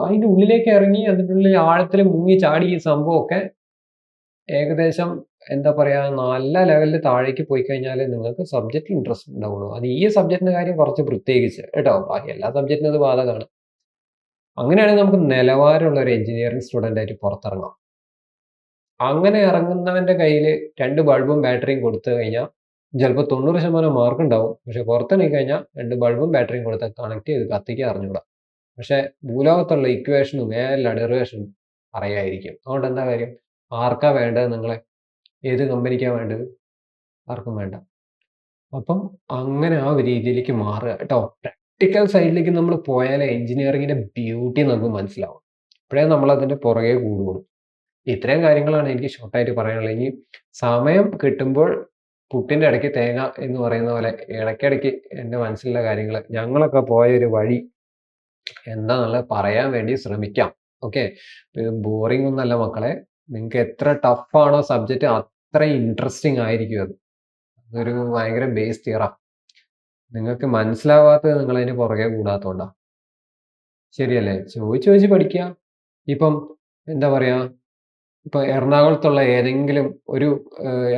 അതിന്റെ ഉള്ളിലേക്ക് ഇറങ്ങി അതിൻ്റെ ഉള്ളിൽ ആഴത്തിൽ മുങ്ങി ചാടി ഈ സംഭവമൊക്കെ ഏകദേശം എന്താ പറയാ, നല്ല ലെവലിൽ താഴേക്ക് പോയി കഴിഞ്ഞാൽ നിങ്ങൾക്ക് സബ്ജക്റ്റിൽ ഇൻട്രസ്റ്റ് ഉണ്ടാവുള്ളൂ. അത് ഈ സബ്ജക്റ്റിന്റെ കാര്യം കുറച്ച് പ്രത്യേകിച്ച് കേട്ടോ. ബാക്കി എല്ലാ സബ്ജക്റ്റിനും അത് ബാധകമാണ്. അങ്ങനെയാണെങ്കിൽ നമുക്ക് നിലവാരമുള്ള ഒരു എഞ്ചിനീയറിംഗ് സ്റ്റുഡൻ്റ് ആയിട്ട് പുറത്തിറങ്ങാം. അങ്ങനെ ഇറങ്ങുന്നവന്റെ കയ്യിൽ 2 ബൾബും ബാറ്ററിയും കൊടുത്തു കഴിഞ്ഞാൽ ചിലപ്പോൾ 90% മാർക്ക് ഉണ്ടാവും. പക്ഷെ പുറത്തിറങ്ങി കഴിഞ്ഞാൽ 2 ബൾബും ബാറ്ററിയും കൊടുത്ത് കണക്ട് ചെയ്ത് കത്തിക്കാൻ അറിഞ്ഞൂടാ. പക്ഷെ ഭൂലോകത്തുള്ള ഇക്വേഷനും എല്ലാ ഡെറിവേഷനും അറിയായിരിക്കും. അതുകൊണ്ട് എന്താ കാര്യം? ആർക്കാ വേണ്ടത്? നിങ്ങളെ ഏത് കമ്പനിക്കാണ് വേണ്ടത്? ആർക്കും വേണ്ട. അപ്പം അങ്ങനെ ആ ഒരു രീതിയിലേക്ക് മാറുക കേട്ടോ. പ്രാക്ടിക്കൽ സൈഡിലേക്ക് നമ്മൾ പോയാലേ എഞ്ചിനീയറിംഗിന്റെ ബ്യൂട്ടി നമുക്ക് മനസ്സിലാവും. അപ്പോഴേ നമ്മൾ അതിന്റെ പുറകെ കൂടുള്ളൂ. ഇത്രയും കാര്യങ്ങളാണ് എനിക്ക് ഷോർട്ടായിട്ട് പറയാനുള്ളത്. ഇനി സമയം കിട്ടുമ്പോൾ പുട്ടിന്റെ ഇടയ്ക്ക് തേങ്ങ എന്ന് പറയുന്ന പോലെ ഇടയ്ക്കിടയ്ക്ക് എൻ്റെ മനസ്സിലുള്ള കാര്യങ്ങൾ, ഞങ്ങളൊക്കെ പോയ ഒരു വഴി എന്താന്നുള്ളത് പറയാൻ വേണ്ടി ശ്രമിക്കാം. ഓക്കെ, ബോറിംഗ് ഒന്നല്ല മക്കളെ. നിങ്ങൾക്ക് എത്ര ടഫാണോ സബ്ജക്റ്റ് അത്ര ഇൻട്രസ്റ്റിംഗ് ആയിരിക്കും അത്. അതൊരു ഭയങ്കര ബേസ് തിയറാ. നിങ്ങൾക്ക് മനസ്സിലാവാത്തത് നിങ്ങൾ അതിന് പുറകെ കൂടാത്തോണ്ടാ. ശരിയല്ലേ? ചോദിച്ച് പഠിക്കുക. ഇപ്പം എന്താ പറയാ, ഇപ്പൊ എറണാകുളത്തുള്ള ഏതെങ്കിലും ഒരു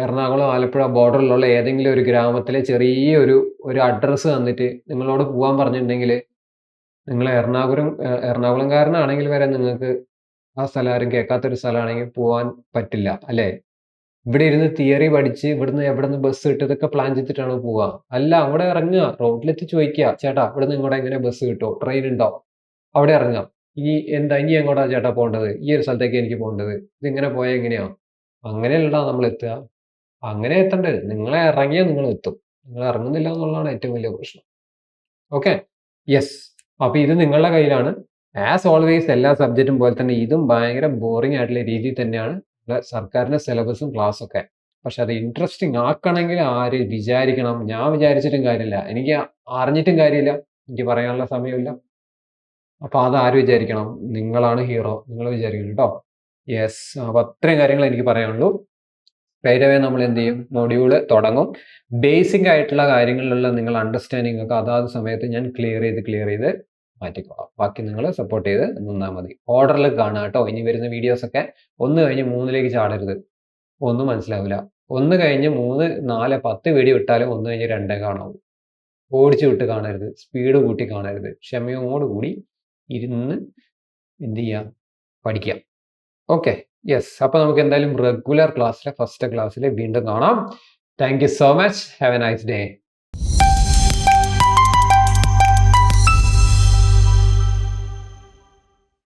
എറണാകുളം ആലപ്പുഴ ബോർഡറിലുള്ള ഏതെങ്കിലും ഒരു ഗ്രാമത്തിലെ ചെറിയൊരു അഡ്രസ്സ് തന്നിട്ട് നിങ്ങളോട് പോകാൻ പറഞ്ഞിട്ടുണ്ടെങ്കിൽ നിങ്ങൾ എറണാകുളംകാരനാണെങ്കിൽ വരെ നിങ്ങൾക്ക് ആ സ്ഥലം ആരും കേൾക്കാത്തൊരു സ്ഥലമാണെങ്കിൽ പോകാൻ പറ്റില്ല അല്ലേ? ഇവിടെ ഇരുന്ന് തിയറി പഠിച്ച് ഇവിടുന്ന് എവിടുന്ന് ബസ് കിട്ടും ഇതൊക്കെ പ്ലാൻ ചെയ്തിട്ടാണ് പോവുക. അല്ല, അവിടെ ഇറങ്ങുക, റോഡിലെത്തി ചോദിക്കുക, ചേട്ടാ ഇവിടുന്ന് ഇങ്ങോട്ട് എങ്ങനെ ബസ് കിട്ടുമോ, ട്രെയിൻ ഉണ്ടോ? അവിടെ ഇറങ്ങാം. ഇനി എങ്ങോട്ടാ ചേട്ടാ പോകേണ്ടത്? ഈ ഒരു സ്ഥലത്തേക്ക് എനിക്ക് പോകേണ്ടത്, ഇതിങ്ങനെ പോയാൽ എങ്ങനെയാ? അങ്ങനെയല്ല നമ്മൾ എത്തുക. അങ്ങനെ എത്തേണ്ടത് നിങ്ങളെ ഇറങ്ങിയാൽ നിങ്ങൾ എത്തും. നിങ്ങൾ ഇറങ്ങുന്നില്ല എന്നുള്ളതാണ് ഏറ്റവും വലിയ പ്രശ്നം. Okay, yes. അപ്പോൾ ഇത് നിങ്ങളുടെ കയ്യിലാണ്. ആസ് ഓൾവേസ് എല്ലാ സബ്ജക്റ്റും പോലെ തന്നെ ഇതും ഭയങ്കര ബോറിംഗ് ആയിട്ടുള്ള രീതിയിൽ തന്നെയാണ് സർക്കാരിൻ്റെ സിലബസും ക്ലാസ്സൊക്കെ. പക്ഷെ അത് ഇൻട്രസ്റ്റിംഗ് ആക്കണമെങ്കിൽ ആര് വിചാരിക്കണം? ഞാൻ വിചാരിച്ചിട്ടും കാര്യമില്ല, എനിക്ക് അറിഞ്ഞിട്ടും കാര്യമില്ല, എനിക്ക് പറയാനുള്ള സമയമില്ല. അപ്പോൾ അത് ആര് വിചാരിക്കണം? നിങ്ങളാണ് ഹീറോ, നിങ്ങൾ വിചാരിക്കണം കേട്ടോ. യെസ്, അപ്പോൾ അത്രയും കാര്യങ്ങൾ എനിക്ക് പറയാനുള്ളൂ. സ്ട്രൈറ്റ് അവേ നമ്മൾ എന്ത് ചെയ്യും? മൊഡ്യൂള് തുടങ്ങും. ബേസിക് ആയിട്ടുള്ള കാര്യങ്ങളിലുള്ള നിങ്ങൾ അണ്ടർസ്റ്റാൻഡിംഗ് ഒക്കെ അതാത് സമയത്ത് ഞാൻ ക്ലിയർ ചെയ്ത് മാറ്റിക്കോളാം. ബാക്കി നിങ്ങൾ സപ്പോർട്ട് ചെയ്ത് നിന്നാൽ മതി. ഓർഡറിൽ കാണുക കേട്ടോ. ഇനി വരുന്ന വീഡിയോസൊക്കെ 1 കഴിഞ്ഞ് 3ലേക്ക് ചാടരുത്, ഒന്നും മനസ്സിലാവില്ല. 1 കഴിഞ്ഞ് 3, 4, 10 വീഡിയോ ഇട്ടാലും 1 കഴിഞ്ഞ് 2 കാണാവൂ. ഓടിച്ചു വിട്ട് കാണരുത്, സ്പീഡ് കൂട്ടി കാണരുത്. ക്ഷമയോടുകൂടി ഇരുന്ന് എന്ത് ചെയ്യുക? പഠിക്കുക. Okay, yes. അപ്പോൾ നമുക്ക് എന്തായാലും റെഗുലർ ക്ലാസ്സിലെ ഫസ്റ്റ് ക്ലാസ്സിൽ വീണ്ടും കാണാം. Thank you so much. Have A nice day.